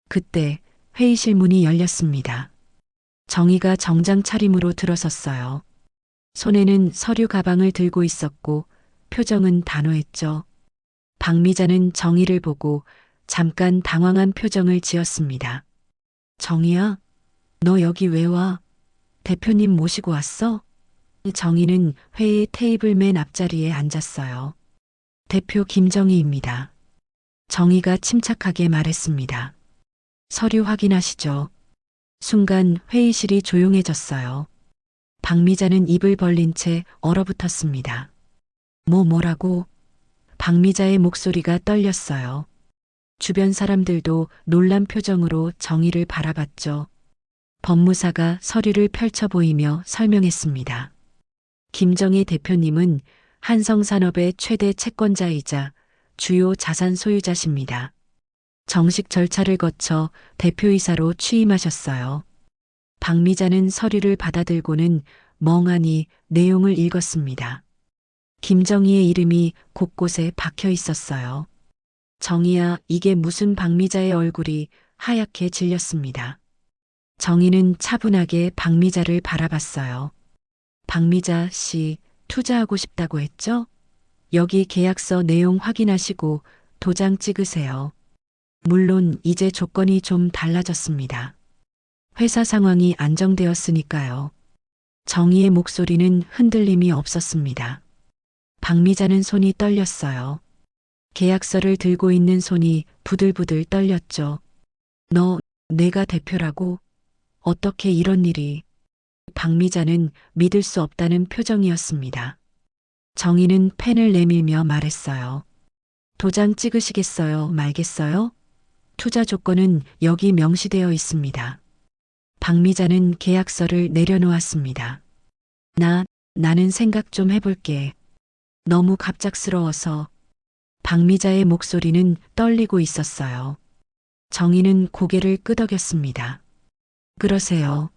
그때 회의실 문이 열렸습니다. 정희가 정장 차림으로 들어섰어요. 손에는 서류 가방을 들고 있었고 표정은 단호했죠. 박미자는 정희를 보고 잠깐 당황한 표정을 지었습니다. 정희야, 너 여기 왜 와? 대표님 모시고 왔어? 정희는 회의 테이블 맨 앞자리에 앉았어요. 대표 김정희입니다. 정희가 침착하게 말했습니다. 서류 확인하시죠. 순간 회의실이 조용해졌어요. 박미자는 입을 벌린 채 얼어붙었습니다. 뭐라고? 박미자의 목소리가 떨렸어요. 주변 사람들도 놀란 표정으로 정희를 바라봤죠. 법무사가 서류를 펼쳐 보이며 설명했습니다. 김정희 대표님은 한성산업의 최대 채권자이자 주요 자산 소유자십니다. 정식 절차를 거쳐 대표이사로 취임하셨어요. 박미자는 서류를 받아들고는 멍하니 내용을 읽었습니다. 김정희의 이름이 곳곳에 박혀 있었어요. 정희야, 이게 무슨? 박미자의 얼굴이 하얗게 질렸습니다. 정희는 차분하게 박미자를 바라봤어요. 박미자 씨, 투자하고 싶다고 했죠? 여기 계약서 내용 확인하시고 도장 찍으세요. 물론 이제 조건이 좀 달라졌습니다. 회사 상황이 안정되었으니까요. 정희의 목소리는 흔들림이 없었습니다. 박미자는 손이 떨렸어요. 계약서를 들고 있는 손이 부들부들 떨렸죠. 내가 대표라고? 어떻게 이런 일이? 박미자는 믿을 수 없다는 표정이었습니다. 정희는 펜을 내밀며 말했어요. 도장 찍으시겠어요? 말겠어요? 투자 조건은 여기 명시되어 있습니다. 박미자는 계약서를 내려놓았습니다. 나는 생각 좀 해볼게. 너무 갑작스러워서. 박미자의 목소리는 떨리고 있었어요. 정희는 고개를 끄덕였습니다. 그러세요.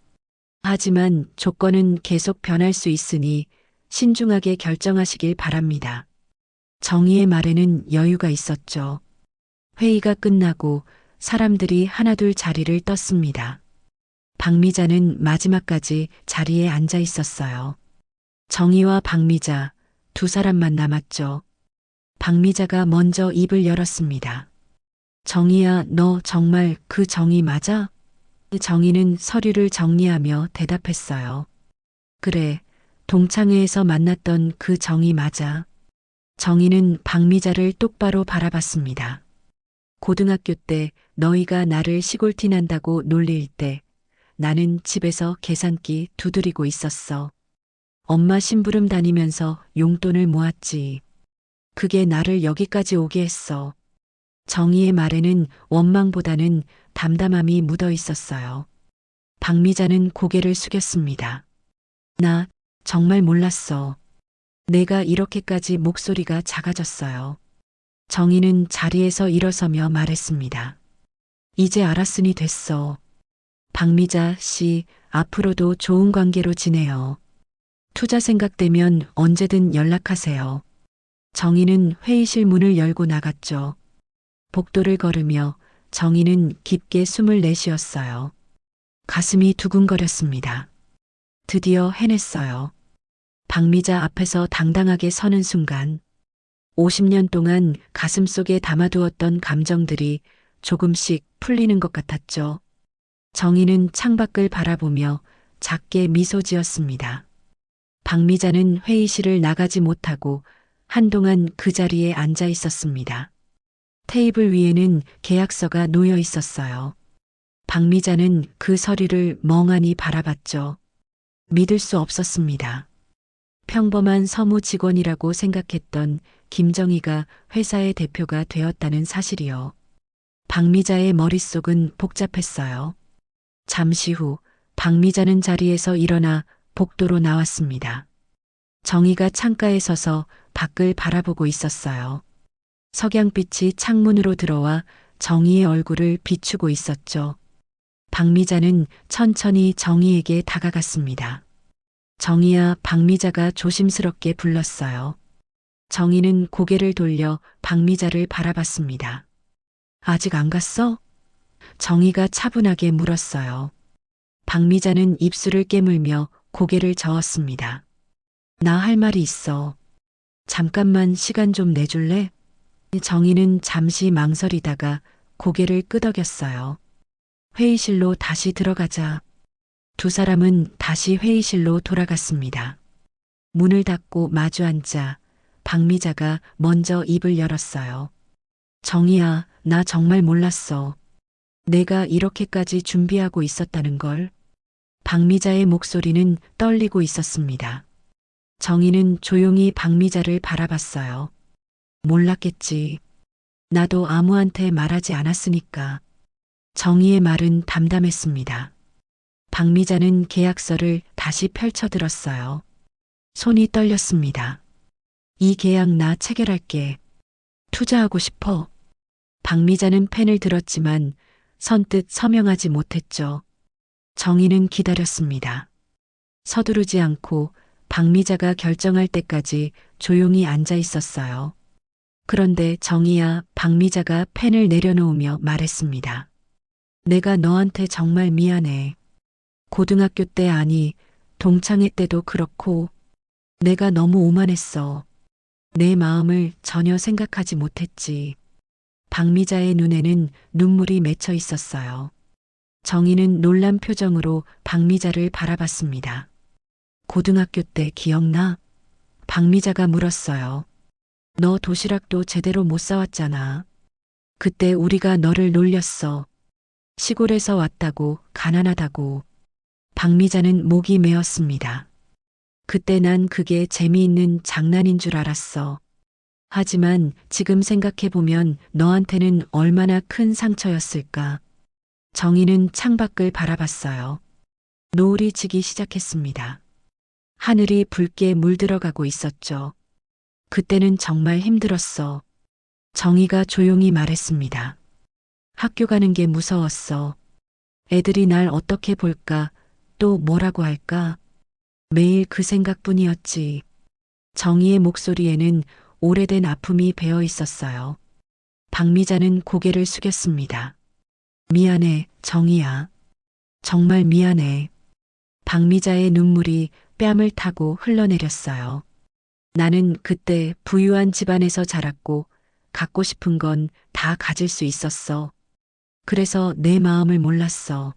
하지만 조건은 계속 변할 수 있으니 신중하게 결정하시길 바랍니다. 정희의 말에는 여유가 있었죠. 회의가 끝나고 사람들이 하나둘 자리를 떴습니다. 박미자는 마지막까지 자리에 앉아 있었어요. 정희와 박미자 두 사람만 남았죠. 박미자가 먼저 입을 열었습니다. 정희야, 너 정말 그 정희 맞아? 정희는 서류를 정리하며 대답했어요. 그래, 동창회에서 만났던 그 정희 맞아. 정희는 박미자를 똑바로 바라봤습니다. 고등학교 때 너희가 나를 시골티 난다고 놀릴 때 나는 집에서 계산기 두드리고 있었어. 엄마 심부름 다니면서 용돈을 모았지. 그게 나를 여기까지 오게 했어. 정희의 말에는 원망보다는 담담함이 묻어 있었어요. 박미자는 고개를 숙였습니다. 나 정말 몰랐어. 내가 이렇게까지 목소리가 작아졌어요. 정희는 자리에서 일어서며 말했습니다. 이제 알았으니 됐어. 박미자 씨, 앞으로도 좋은 관계로 지내요. 투자 생각되면 언제든 연락하세요. 정희는 회의실 문을 열고 나갔죠. 복도를 걸으며 정희는 깊게 숨을 내쉬었어요. 가슴이 두근거렸습니다. 드디어 해냈어요. 박미자 앞에서 당당하게 서는 순간 50년 동안 가슴속에 담아두었던 감정들이 조금씩 풀리는 것 같았죠. 정희는 창밖을 바라보며 작게 미소 지었습니다. 박미자는 회의실을 나가지 못하고 한동안 그 자리에 앉아 있었습니다. 테이블 위에는 계약서가 놓여 있었어요. 박미자는 그 서류를 멍하니 바라봤죠. 믿을 수 없었습니다. 평범한 서무 직원이라고 생각했던 김정희가 회사의 대표가 되었다는 사실이요. 박미자의 머릿속은 복잡했어요. 잠시 후 박미자는 자리에서 일어나 복도로 나왔습니다. 정희가 창가에 서서 밖을 바라보고 있었어요. 석양빛이 창문으로 들어와 정희의 얼굴을 비추고 있었죠. 박미자는 천천히 정희에게 다가갔습니다. 정희야, 박미자가 조심스럽게 불렀어요. 정희는 고개를 돌려 박미자를 바라봤습니다. 아직 안 갔어? 정희가 차분하게 물었어요. 박미자는 입술을 깨물며 고개를 저었습니다. 나 할 말이 있어. 잠깐만 시간 좀 내줄래? 정희는 잠시 망설이다가 고개를 끄덕였어요. 회의실로 다시 들어가자. 두 사람은 다시 회의실로 돌아갔습니다. 문을 닫고 마주 앉자 박미자가 먼저 입을 열었어요. 정희야, 나 정말 몰랐어. 내가 이렇게까지 준비하고 있었다는 걸. 박미자의 목소리는 떨리고 있었습니다. 정희는 조용히 박미자를 바라봤어요. 몰랐겠지. 나도 아무한테 말하지 않았으니까. 정희의 말은 담담했습니다. 박미자는 계약서를 다시 펼쳐들었어요. 손이 떨렸습니다. 이 계약 나 체결할게. 투자하고 싶어. 박미자는 펜을 들었지만 선뜻 서명하지 못했죠. 정희는 기다렸습니다. 서두르지 않고 박미자가 결정할 때까지 조용히 앉아 있었어요. 그런데 정희야, 박미자가 펜을 내려놓으며 말했습니다. 내가 너한테 정말 미안해. 고등학교 때 아니, 동창회 때도 그렇고 내가 너무 오만했어. 내 마음을 전혀 생각하지 못했지. 박미자의 눈에는 눈물이 맺혀 있었어요. 정희는 놀란 표정으로 박미자를 바라봤습니다. 고등학교 때 기억나? 박미자가 물었어요. 너 도시락도 제대로 못 싸왔잖아. 그때 우리가 너를 놀렸어. 시골에서 왔다고, 가난하다고. 박미자는 목이 메었습니다. 그때 난 그게 재미있는 장난인 줄 알았어. 하지만 지금 생각해보면 너한테는 얼마나 큰 상처였을까. 정희는 창밖을 바라봤어요. 노을이 지기 시작했습니다. 하늘이 붉게 물들어가고 있었죠. 그때는 정말 힘들었어. 정희가 조용히 말했습니다. 학교 가는 게 무서웠어. 애들이 날 어떻게 볼까, 또 뭐라고 할까. 매일 그 생각뿐이었지. 정희의 목소리에는 오래된 아픔이 배어 있었어요. 박미자는 고개를 숙였습니다. 미안해, 정희야. 정말 미안해. 박미자의 눈물이 뺨을 타고 흘러내렸어요. 나는 그때 부유한 집안에서 자랐고 갖고 싶은 건 다 가질 수 있었어. 그래서 내 마음을 몰랐어.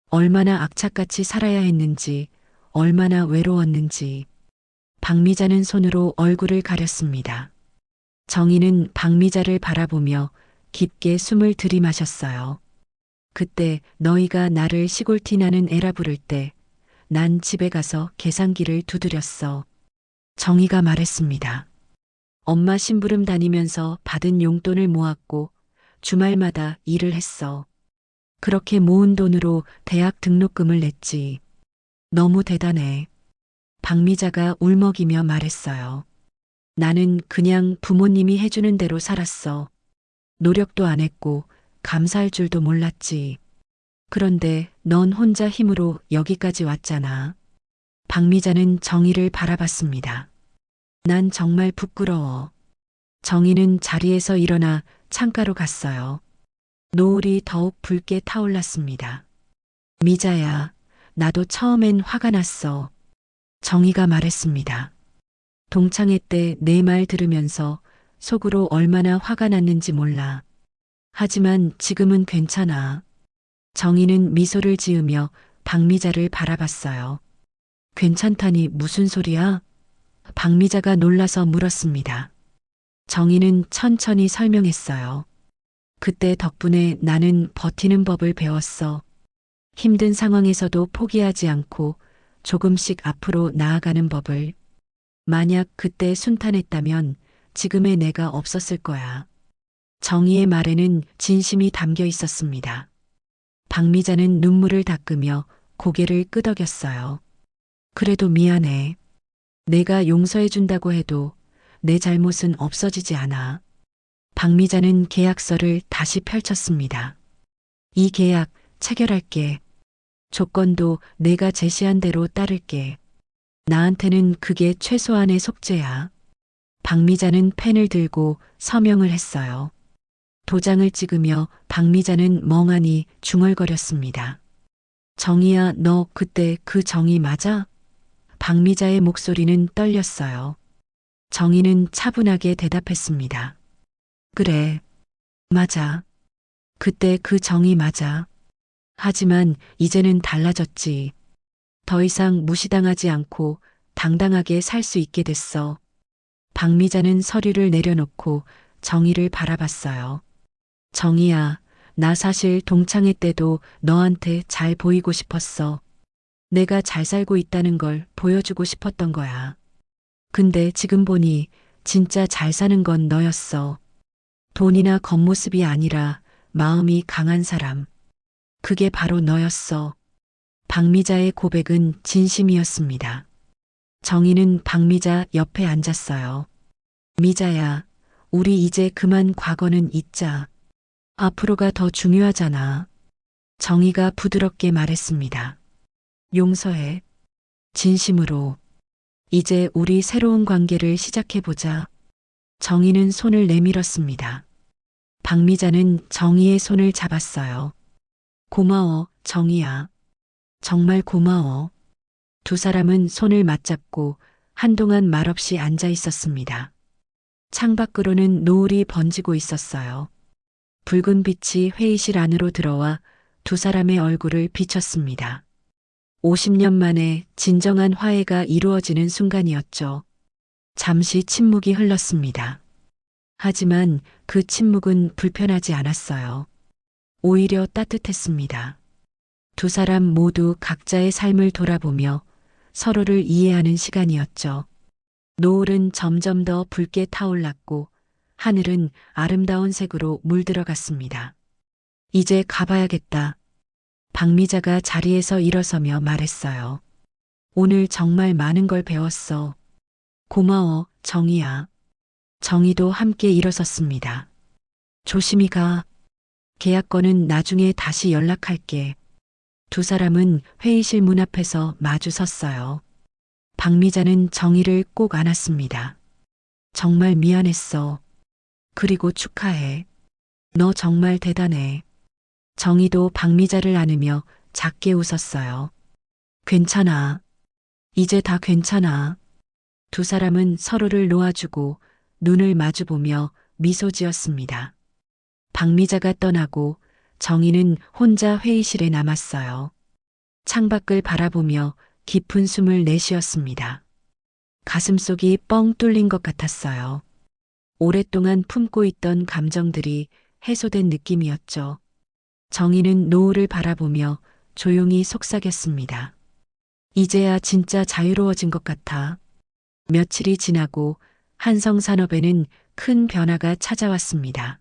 얼마나 악착같이 살아야 했는지, 얼마나 외로웠는지. 박미자는 손으로 얼굴을 가렸습니다. 정희는 박미자를 바라보며 깊게 숨을 들이마셨어요. 그때 너희가 나를 시골티 나는 애라 부를 때 난 집에 가서 계산기를 두드렸어. 정희가 말했습니다. 엄마 심부름 다니면서 받은 용돈을 모았고 주말마다 일을 했어. 그렇게 모은 돈으로 대학 등록금을 냈지. 너무 대단해. 박미자가 울먹이며 말했어요. 나는 그냥 부모님이 해주는 대로 살았어. 노력도 안 했고 감사할 줄도 몰랐지. 그런데 넌 혼자 힘으로 여기까지 왔잖아. 박미자는 정희를 바라봤습니다. 난 정말 부끄러워. 정희는 자리에서 일어나 창가로 갔어요. 노을이 더욱 붉게 타올랐습니다. 미자야, 나도 처음엔 화가 났어. 정희가 말했습니다. 동창회 때 내 말 들으면서 속으로 얼마나 화가 났는지 몰라. 하지만 지금은 괜찮아. 정희는 미소를 지으며 박미자를 바라봤어요. 괜찮다니 무슨 소리야? 박미자가 놀라서 물었습니다. 정희는 천천히 설명했어요. 그때 덕분에 나는 버티는 법을 배웠어. 힘든 상황에서도 포기하지 않고 조금씩 앞으로 나아가는 법을. 만약 그때 순탄했다면 지금의 내가 없었을 거야. 정희의 말에는 진심이 담겨 있었습니다. 박미자는 눈물을 닦으며 고개를 끄덕였어요. 그래도 미안해. 내가 용서해준다고 해도 내 잘못은 없어지지 않아. 박미자는 계약서를 다시 펼쳤습니다. 이 계약 체결할게. 조건도 내가 제시한 대로 따를게. 나한테는 그게 최소한의 속죄야. 박미자는 펜을 들고 서명을 했어요. 도장을 찍으며 박미자는 멍하니 중얼거렸습니다. 정희야, 너 그때 그 정희 맞아? 박미자의 목소리는 떨렸어요. 정희는 차분하게 대답했습니다. 그래, 맞아. 그때 그 정희 맞아. 하지만 이제는 달라졌지. 더 이상 무시당하지 않고 당당하게 살 수 있게 됐어. 박미자는 서류를 내려놓고 정희를 바라봤어요. 정희야, 나 사실 동창회 때도 너한테 잘 보이고 싶었어. 내가 잘 살고 있다는 걸 보여주고 싶었던 거야. 근데 지금 보니 진짜 잘 사는 건 너였어. 돈이나 겉모습이 아니라 마음이 강한 사람. 그게 바로 너였어. 박미자의 고백은 진심이었습니다. 정희는 박미자 옆에 앉았어요. 미자야, 우리 이제 그만 과거는 잊자. 앞으로가 더 중요하잖아. 정희가 부드럽게 말했습니다. 용서해. 진심으로. 이제 우리 새로운 관계를 시작해보자. 정희는 손을 내밀었습니다. 박미자는 정희의 손을 잡았어요. 고마워, 정희야. 정말 고마워. 두 사람은 손을 맞잡고 한동안 말없이 앉아 있었습니다. 창밖으로는 노을이 번지고 있었어요. 붉은 빛이 회의실 안으로 들어와 두 사람의 얼굴을 비췄습니다. 50년 만에 진정한 화해가 이루어지는 순간이었죠. 잠시 침묵이 흘렀습니다. 하지만 그 침묵은 불편하지 않았어요. 오히려 따뜻했습니다. 두 사람 모두 각자의 삶을 돌아보며 서로를 이해하는 시간이었죠. 노을은 점점 더 붉게 타올랐고 하늘은 아름다운 색으로 물들어갔습니다. 이제 가봐야겠다. 박미자가 자리에서 일어서며 말했어요. 오늘 정말 많은 걸 배웠어. 고마워, 정희야. 정희도 함께 일어섰습니다. 조심히 가. 계약건은 나중에 다시 연락할게. 두 사람은 회의실 문 앞에서 마주 섰어요. 박미자는 정희를 꼭 안았습니다. 정말 미안했어. 그리고 축하해. 너 정말 대단해. 정희도 박미자를 안으며 작게 웃었어요. 괜찮아. 이제 다 괜찮아. 두 사람은 서로를 놓아주고 눈을 마주보며 미소 지었습니다. 박미자가 떠나고 정희는 혼자 회의실에 남았어요. 창밖을 바라보며 깊은 숨을 내쉬었습니다. 가슴속이 뻥 뚫린 것 같았어요. 오랫동안 품고 있던 감정들이 해소된 느낌이었죠. 정희는 노을을 바라보며 조용히 속삭였습니다. 이제야 진짜 자유로워진 것 같아. 며칠이 지나고 한성산업에는 큰 변화가 찾아왔습니다.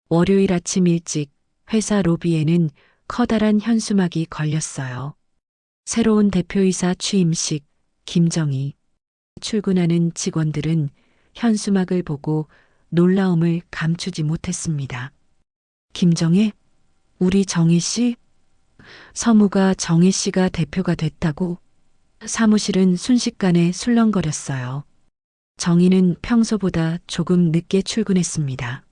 월요일 아침 일찍 회사 로비에는 커다란 현수막이 걸렸어요. 새로운 대표이사 취임식, 김정희. 출근하는 직원들은 현수막을 보고 놀라움을 감추지 못했습니다. 김정희? 우리 정희 씨? 서무가 정희 씨가 대표가 됐다고? 사무실은 순식간에 술렁거렸어요. 정희는 평소보다 조금 늦게 출근했습니다.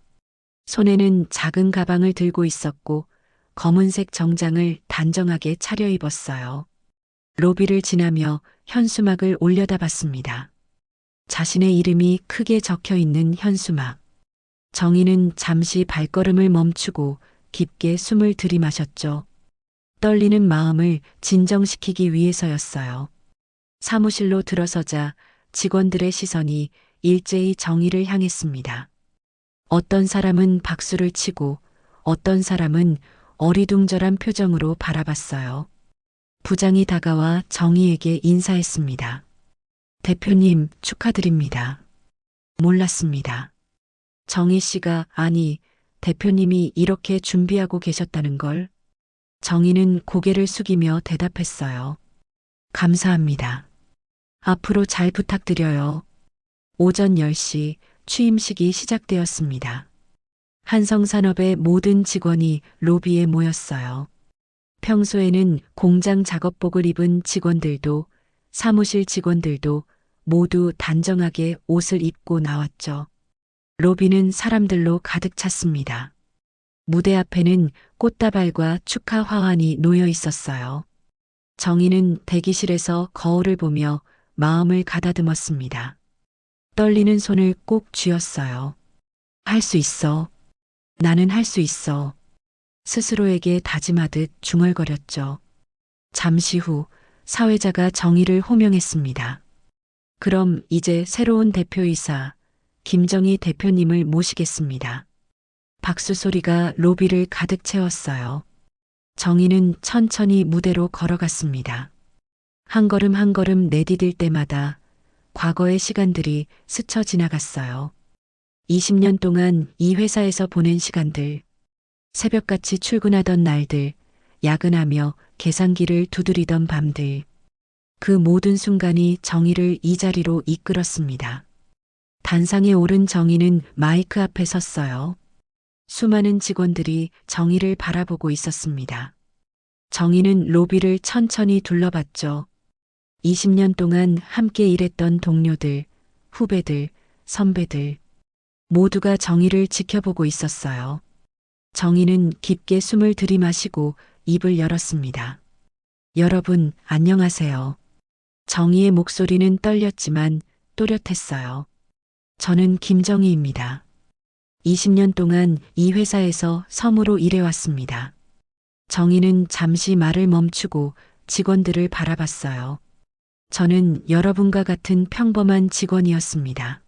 손에는 작은 가방을 들고 있었고 검은색 정장을 단정하게 차려입었어요. 로비를 지나며 현수막을 올려다봤습니다. 자신의 이름이 크게 적혀 있는 현수막. 정희는 잠시 발걸음을 멈추고 깊게 숨을 들이마셨죠. 떨리는 마음을 진정시키기 위해서였어요. 사무실로 들어서자 직원들의 시선이 일제히 정희를 향했습니다. 어떤 사람은 박수를 치고 어떤 사람은 어리둥절한 표정으로 바라봤어요. 부장이 다가와 정희에게 인사했습니다. 대표님, 축하드립니다. 몰랐습니다. 정희 씨가, 아니, 대표님이 이렇게 준비하고 계셨다는 걸. 정희는 고개를 숙이며 대답했어요. 감사합니다. 앞으로 잘 부탁드려요. 오전 10시 취임식이 시작되었습니다. 한성산업의 모든 직원이 로비에 모였어요. 평소에는 공장 작업복을 입은 직원들도 사무실 직원들도 모두 단정하게 옷을 입고 나왔죠. 로비는 사람들로 가득 찼습니다. 무대 앞에는 꽃다발과 축하 화환이 놓여 있었어요. 정희는 대기실에서 거울을 보며 마음을 가다듬었습니다. 떨리는 손을 꼭 쥐었어요. 할 수 있어. 나는 할 수 있어. 스스로에게 다짐하듯 중얼거렸죠. 잠시 후 사회자가 정의를 호명했습니다. 그럼 이제 새로운 대표이사 김정희 대표님을 모시겠습니다. 박수 소리가 로비를 가득 채웠어요. 정희는 천천히 무대로 걸어갔습니다. 한 걸음 한 걸음 내디딜 때마다 과거의 시간들이 스쳐 지나갔어요. 20년 동안 이 회사에서 보낸 시간들, 새벽같이 출근하던 날들, 야근하며 계산기를 두드리던 밤들. 그 모든 순간이 정의를 이 자리로 이끌었습니다. 단상에 오른 정의는 마이크 앞에 섰어요. 수많은 직원들이 정의를 바라보고 있었습니다. 정의는 로비를 천천히 둘러봤죠. 20년 동안 함께 일했던 동료들, 후배들, 선배들, 모두가 정의를 지켜보고 있었어요. 정의는 깊게 숨을 들이마시고 입을 열었습니다. 여러분, 안녕하세요. 정의의 목소리는 떨렸지만 또렷했어요. 저는 김정희입니다. 20년 동안 이 회사에서 섬으로 일해왔습니다. 정의는 잠시 말을 멈추고 직원들을 바라봤어요. 저는 여러분과 같은 평범한 직원이었습니다.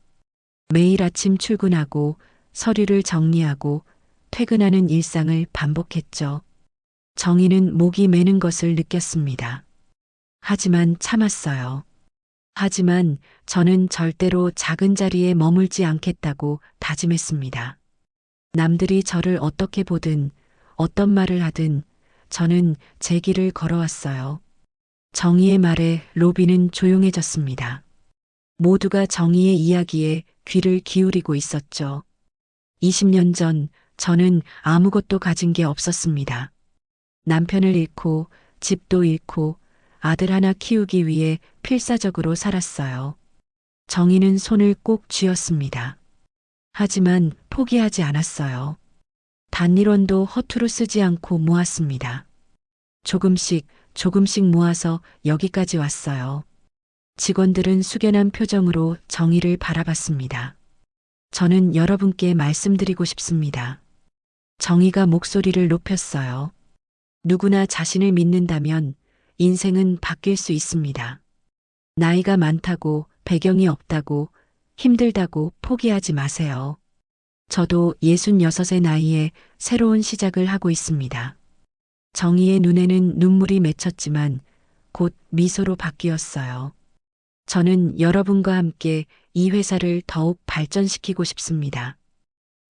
매일 아침 출근하고 서류를 정리하고 퇴근하는 일상을 반복했죠. 정의는 목이 메는 것을 느꼈습니다. 하지만 참았어요. 하지만 저는 절대로 작은 자리에 머물지 않겠다고 다짐했습니다. 남들이 저를 어떻게 보든 어떤 말을 하든 저는 제 길을 걸어왔어요. 정의의 말에 로비는 조용해졌습니다. 모두가 정의의 이야기에 귀를 기울이고 있었죠. 20년 전 저는 아무것도 가진 게 없었습니다. 남편을 잃고 집도 잃고 아들 하나 키우기 위해 필사적으로 살았어요. 정의는 손을 꼭 쥐었습니다. 하지만 포기하지 않았어요. 단일원도 허투루 쓰지 않고 모았습니다. 조금씩 모아서 여기까지 왔어요. 직원들은 숙연한 표정으로 정의를 바라봤습니다. 저는 여러분께 말씀드리고 싶습니다. 정의가 목소리를 높였어요. 누구나 자신을 믿는다면 인생은 바뀔 수 있습니다. 나이가 많다고 배경이 없다고 힘들다고 포기하지 마세요. 저도 66의 나이에 새로운 시작을 하고 있습니다. 정의의 눈에는 눈물이 맺혔지만 곧 미소로 바뀌었어요. 저는 여러분과 함께 이 회사를 더욱 발전시키고 싶습니다.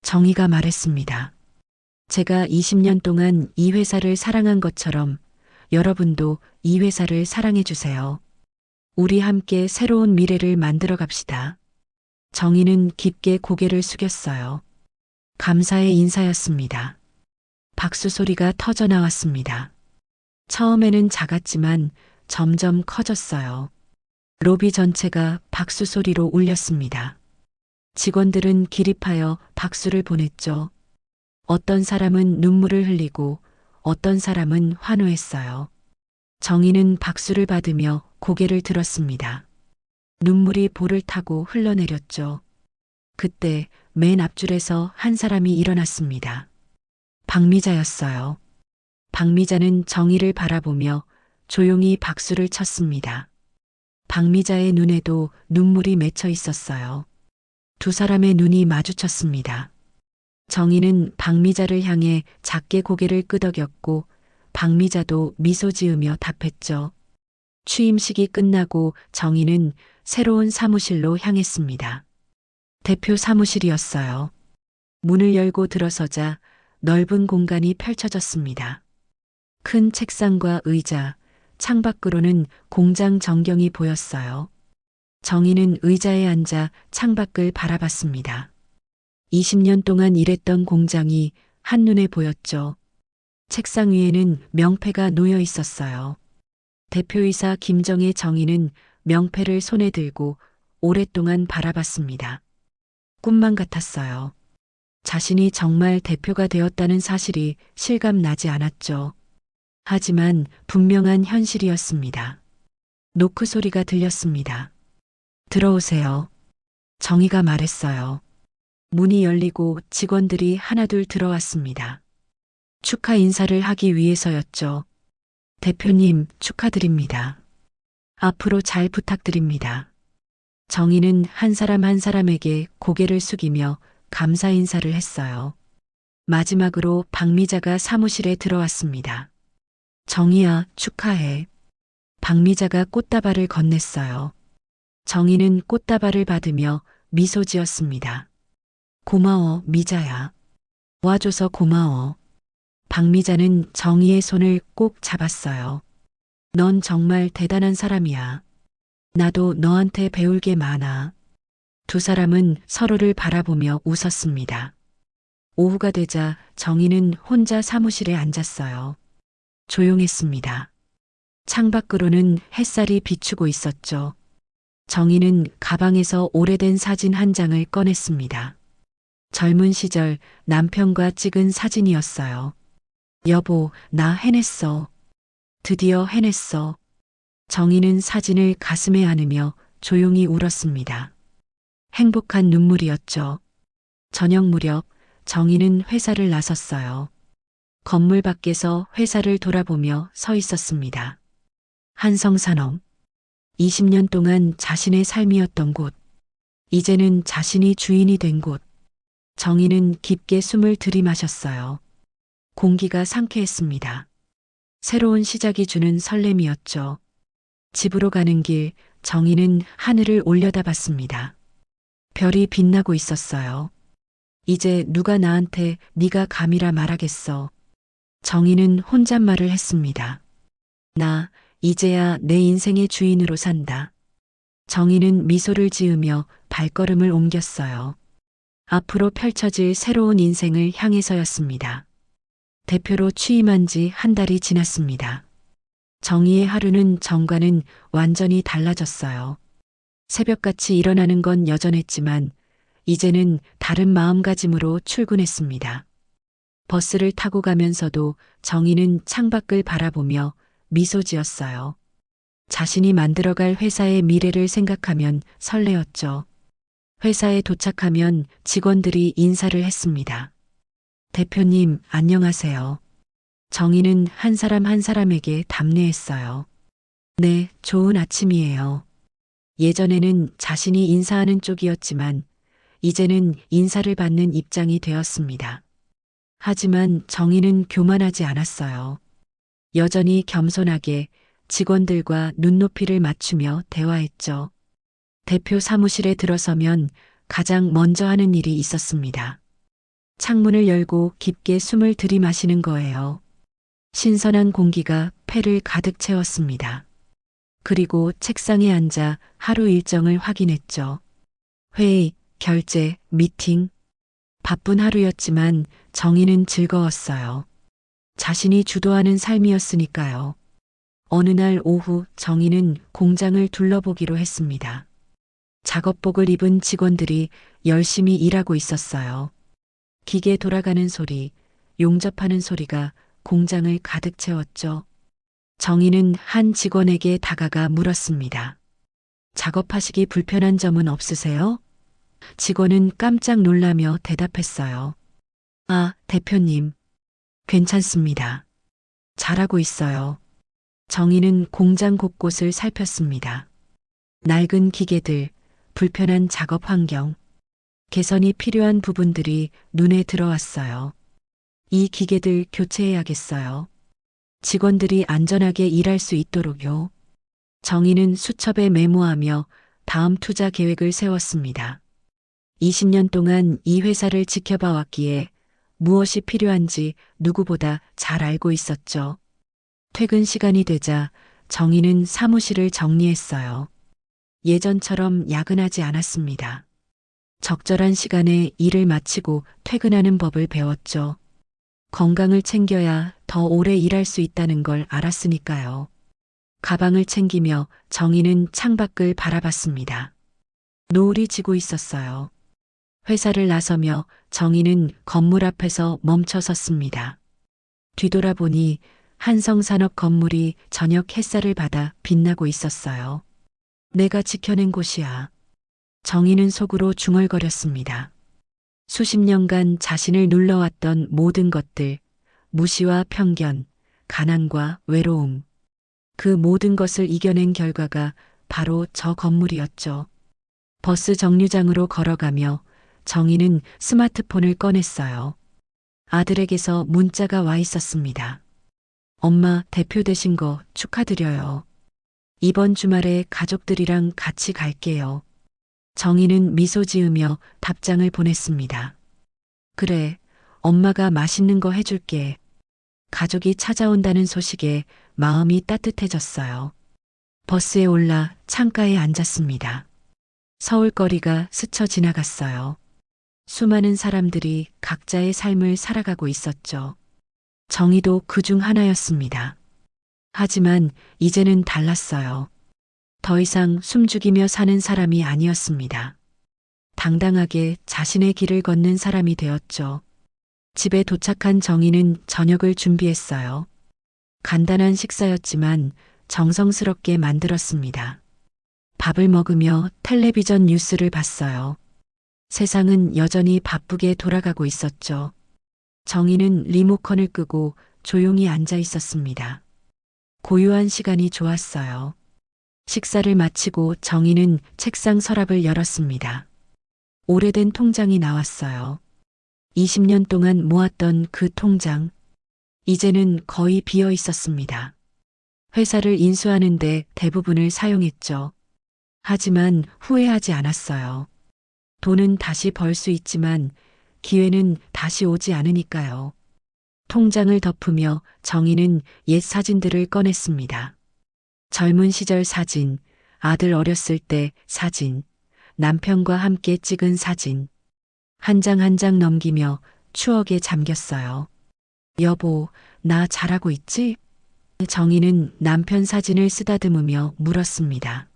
정의가 말했습니다. 제가 20년 동안 이 회사를 사랑한 것처럼 여러분도 이 회사를 사랑해 주세요. 우리 함께 새로운 미래를 만들어 갑시다. 정의는 깊게 고개를 숙였어요. 감사의 인사였습니다. 박수 소리가 터져 나왔습니다. 처음에는 작았지만 점점 커졌어요. 로비 전체가 박수 소리로 울렸습니다. 직원들은 기립하여 박수를 보냈죠. 어떤 사람은 눈물을 흘리고 어떤 사람은 환호했어요. 정의는 박수를 받으며 고개를 들었습니다. 눈물이 볼을 타고 흘러내렸죠. 그때 맨 앞줄에서 한 사람이 일어났습니다. 박미자였어요. 박미자는 정의를 바라보며 조용히 박수를 쳤습니다. 박미자의 눈에도 눈물이 맺혀 있었어요. 두 사람의 눈이 마주쳤습니다. 정의는 박미자를 향해 작게 고개를 끄덕였고 박미자도 미소 지으며 답했죠. 취임식이 끝나고 정의는 새로운 사무실로 향했습니다. 대표 사무실이었어요. 문을 열고 들어서자 넓은 공간이 펼쳐졌습니다. 큰 책상과 의자, 창밖으로는 공장 전경이 보였어요. 정희는 의자에 앉아 창밖을 바라봤습니다. 20년 동안 일했던 공장이 한눈에 보였죠. 책상 위에는 명패가 놓여 있었어요. 대표이사 김정의 정희는 명패를 손에 들고 오랫동안 바라봤습니다. 꿈만 같았어요. 자신이 정말 대표가 되었다는 사실이 실감나지 않았죠. 하지만 분명한 현실이었습니다. 노크 소리가 들렸습니다. 들어오세요. 정희가 말했어요. 문이 열리고 직원들이 하나둘 들어왔습니다. 축하 인사를 하기 위해서였죠. 대표님, 축하드립니다. 앞으로 잘 부탁드립니다. 정희는 한 사람 한 사람에게 고개를 숙이며 감사 인사를 했어요. 마지막으로 박미자가 사무실에 들어왔습니다. 정희야, 축하해. 박미자가 꽃다발을 건넸어요. 정희는 꽃다발을 받으며 미소 지었습니다. 고마워, 미자야. 와줘서 고마워. 박미자는 정희의 손을 꼭 잡았어요. 넌 정말 대단한 사람이야. 나도 너한테 배울 게 많아. 두 사람은 서로를 바라보며 웃었습니다. 오후가 되자 정희는 혼자 사무실에 앉았어요. 조용했습니다. 창밖으로는 햇살이 비추고 있었죠. 정희는 가방에서 오래된 사진 한 장을 꺼냈습니다. 젊은 시절 남편과 찍은 사진이었어요. 여보, 나 해냈어. 드디어 해냈어. 정희는 사진을 가슴에 안으며 조용히 울었습니다. 행복한 눈물이었죠. 저녁 무렵 정희는 회사를 나섰어요. 건물 밖에서 회사를 돌아보며 서 있었습니다. 한성산업. 20년 동안 자신의 삶이었던 곳. 이제는 자신이 주인이 된 곳. 정희는 깊게 숨을 들이마셨어요. 공기가 상쾌했습니다. 새로운 시작이 주는 설렘이었죠. 집으로 가는 길 정희는 하늘을 올려다봤습니다. 별이 빛나고 있었어요. 이제 누가 나한테 네가 감이라 말하겠어. 정희는 혼잣말을 했습니다. 나 이제야 내 인생의 주인으로 산다. 정희는 미소를 지으며 발걸음을 옮겼어요. 앞으로 펼쳐질 새로운 인생을 향해서였습니다. 대표로 취임한 지 한 달이 지났습니다. 정희의 하루는 전과는 완전히 달라졌어요. 새벽같이 일어나는 건 여전했지만 이제는 다른 마음가짐으로 출근했습니다. 버스를 타고 가면서도 정희는 창밖을 바라보며 미소 지었어요. 자신이 만들어갈 회사의 미래를 생각하면 설레었죠. 회사에 도착하면 직원들이 인사를 했습니다. 대표님, 안녕하세요. 정희는 한 사람 한 사람에게 답례했어요. 네, 좋은 아침이에요. 예전에는 자신이 인사하는 쪽이었지만 이제는 인사를 받는 입장이 되었습니다. 하지만 정희는 교만하지 않았어요. 여전히 겸손하게 직원들과 눈높이를 맞추며 대화했죠. 대표 사무실에 들어서면 가장 먼저 하는 일이 있었습니다. 창문을 열고 깊게 숨을 들이마시는 거예요. 신선한 공기가 폐를 가득 채웠습니다. 그리고 책상에 앉아 하루 일정을 확인했죠. 회의, 결제, 미팅. 바쁜 하루였지만 정희는 즐거웠어요. 자신이 주도하는 삶이었으니까요. 어느 날 오후 정희는 공장을 둘러보기로 했습니다. 작업복을 입은 직원들이 열심히 일하고 있었어요. 기계 돌아가는 소리, 용접하는 소리가 공장을 가득 채웠죠. 정희는 한 직원에게 다가가 물었습니다. 작업하시기 불편한 점은 없으세요? 직원은 깜짝 놀라며 대답했어요. 아, 대표님. 괜찮습니다. 잘하고 있어요. 정희는 공장 곳곳을 살폈습니다. 낡은 기계들, 불편한 작업 환경, 개선이 필요한 부분들이 눈에 들어왔어요. 이 기계들 교체해야겠어요. 직원들이 안전하게 일할 수 있도록요. 정희는 수첩에 메모하며 다음 투자 계획을 세웠습니다. 20년 동안 이 회사를 지켜봐 왔기에 무엇이 필요한지 누구보다 잘 알고 있었죠. 퇴근 시간이 되자 정희는 사무실을 정리했어요. 예전처럼 야근하지 않았습니다. 적절한 시간에 일을 마치고 퇴근하는 법을 배웠죠. 건강을 챙겨야 더 오래 일할 수 있다는 걸 알았으니까요. 가방을 챙기며 정희는 창밖을 바라봤습니다. 노을이 지고 있었어요. 회사를 나서며 정희는 건물 앞에서 멈춰 섰습니다. 뒤돌아보니 한성산업 건물이 저녁 햇살을 받아 빛나고 있었어요. 내가 지켜낸 곳이야. 정희는 속으로 중얼거렸습니다. 수십 년간 자신을 눌러왔던 모든 것들, 무시와 편견, 가난과 외로움, 그 모든 것을 이겨낸 결과가 바로 저 건물이었죠. 버스 정류장으로 걸어가며 정희는 스마트폰을 꺼냈어요. 아들에게서 문자가 와 있었습니다. 엄마 대표 되신 거 축하드려요. 이번 주말에 가족들이랑 같이 갈게요. 정희는 미소 지으며 답장을 보냈습니다. 그래, 엄마가 맛있는 거 해줄게. 가족이 찾아온다는 소식에 마음이 따뜻해졌어요. 버스에 올라 창가에 앉았습니다. 서울거리가 스쳐 지나갔어요. 수많은 사람들이 각자의 삶을 살아가고 있었죠. 정희도 그중 하나였습니다. 하지만 이제는 달랐어요. 더 이상 숨죽이며 사는 사람이 아니었습니다. 당당하게 자신의 길을 걷는 사람이 되었죠. 집에 도착한 정희는 저녁을 준비했어요. 간단한 식사였지만 정성스럽게 만들었습니다. 밥을 먹으며 텔레비전 뉴스를 봤어요. 세상은 여전히 바쁘게 돌아가고 있었죠. 정희는 리모컨을 끄고 조용히 앉아 있었습니다. 고요한 시간이 좋았어요. 식사를 마치고 정희는 책상 서랍을 열었습니다. 오래된 통장이 나왔어요. 20년 동안 모았던 그 통장, 이제는 거의 비어 있었습니다. 회사를 인수하는데 대부분을 사용했죠. 하지만 후회하지 않았어요. 돈은 다시 벌 수 있지만 기회는 다시 오지 않으니까요. 통장을 덮으며 정희는 옛 사진들을 꺼냈습니다. 젊은 시절 사진, 아들 어렸을 때 사진, 남편과 함께 찍은 사진. 한 장 한 장 넘기며 추억에 잠겼어요. 여보, 나 잘하고 있지? 정희는 남편 사진을 쓰다듬으며 물었습니다.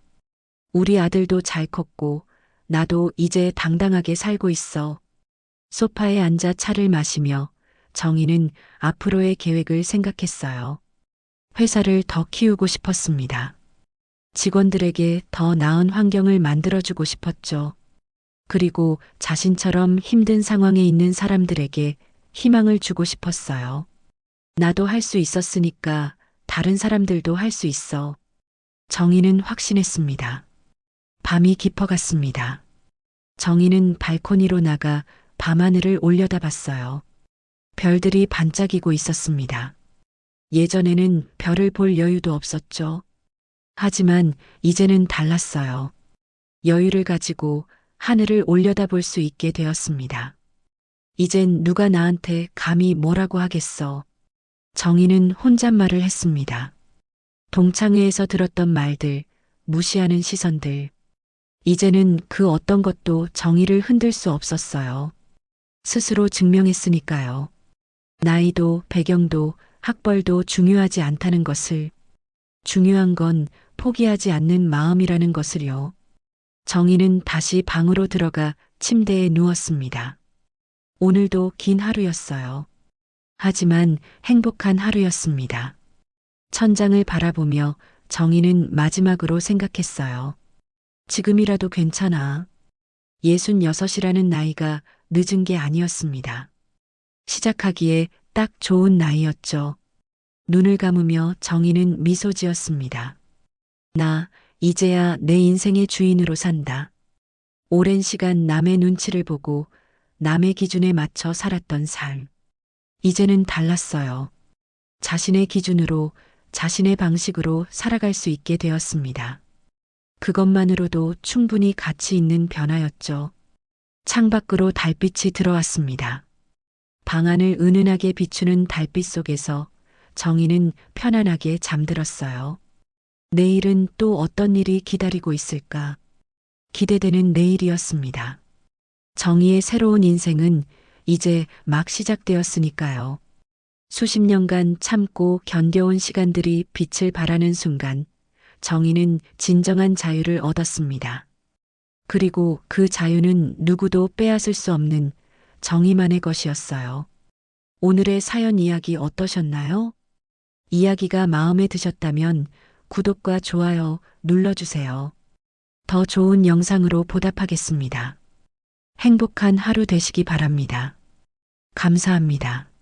우리 아들도 잘 컸고, 나도 이제 당당하게 살고 있어. 소파에 앉아 차를 마시며 정희는 앞으로의 계획을 생각했어요. 회사를 더 키우고 싶었습니다. 직원들에게 더 나은 환경을 만들어주고 싶었죠. 그리고 자신처럼 힘든 상황에 있는 사람들에게 희망을 주고 싶었어요. 나도 할 수 있었으니까 다른 사람들도 할 수 있어. 정희는 확신했습니다. 밤이 깊어갔습니다. 정희는 발코니로 나가 밤하늘을 올려다봤어요. 별들이 반짝이고 있었습니다. 예전에는 별을 볼 여유도 없었죠. 하지만 이제는 달랐어요. 여유를 가지고 하늘을 올려다볼 수 있게 되었습니다. 이젠 누가 나한테 감히 뭐라고 하겠어. 정희는 혼잣말을 했습니다. 동창회에서 들었던 말들, 무시하는 시선들. 이제는 그 어떤 것도 정희를 흔들 수 없었어요. 스스로 증명했으니까요. 나이도 배경도 학벌도 중요하지 않다는 것을, 중요한 건 포기하지 않는 마음이라는 것을요. 정희는 다시 방으로 들어가 침대에 누웠습니다. 오늘도 긴 하루였어요. 하지만 행복한 하루였습니다. 천장을 바라보며 정희는 마지막으로 생각했어요. 지금이라도 괜찮아. 66이라는 나이가 늦은 게 아니었습니다. 시작하기에 딱 좋은 나이였죠. 눈을 감으며 정희는 미소 지었습니다. 나 이제야 내 인생의 주인으로 산다. 오랜 시간 남의 눈치를 보고 남의 기준에 맞춰 살았던 삶. 이제는 달랐어요. 자신의 기준으로, 자신의 방식으로 살아갈 수 있게 되었습니다. 그것만으로도 충분히 가치 있는 변화였죠. 창밖으로 달빛이 들어왔습니다. 방 안을 은은하게 비추는 달빛 속에서 정희는 편안하게 잠들었어요. 내일은 또 어떤 일이 기다리고 있을까? 기대되는 내일이었습니다. 정희의 새로운 인생은 이제 막 시작되었으니까요. 수십 년간 참고 견뎌온 시간들이 빛을 발하는 순간, 정희는 진정한 자유를 얻었습니다. 그리고 그 자유는 누구도 빼앗을 수 없는 정희만의 것이었어요. 오늘의 사연 이야기 어떠셨나요? 이야기가 마음에 드셨다면 구독과 좋아요 눌러주세요. 더 좋은 영상으로 보답하겠습니다. 행복한 하루 되시기 바랍니다. 감사합니다.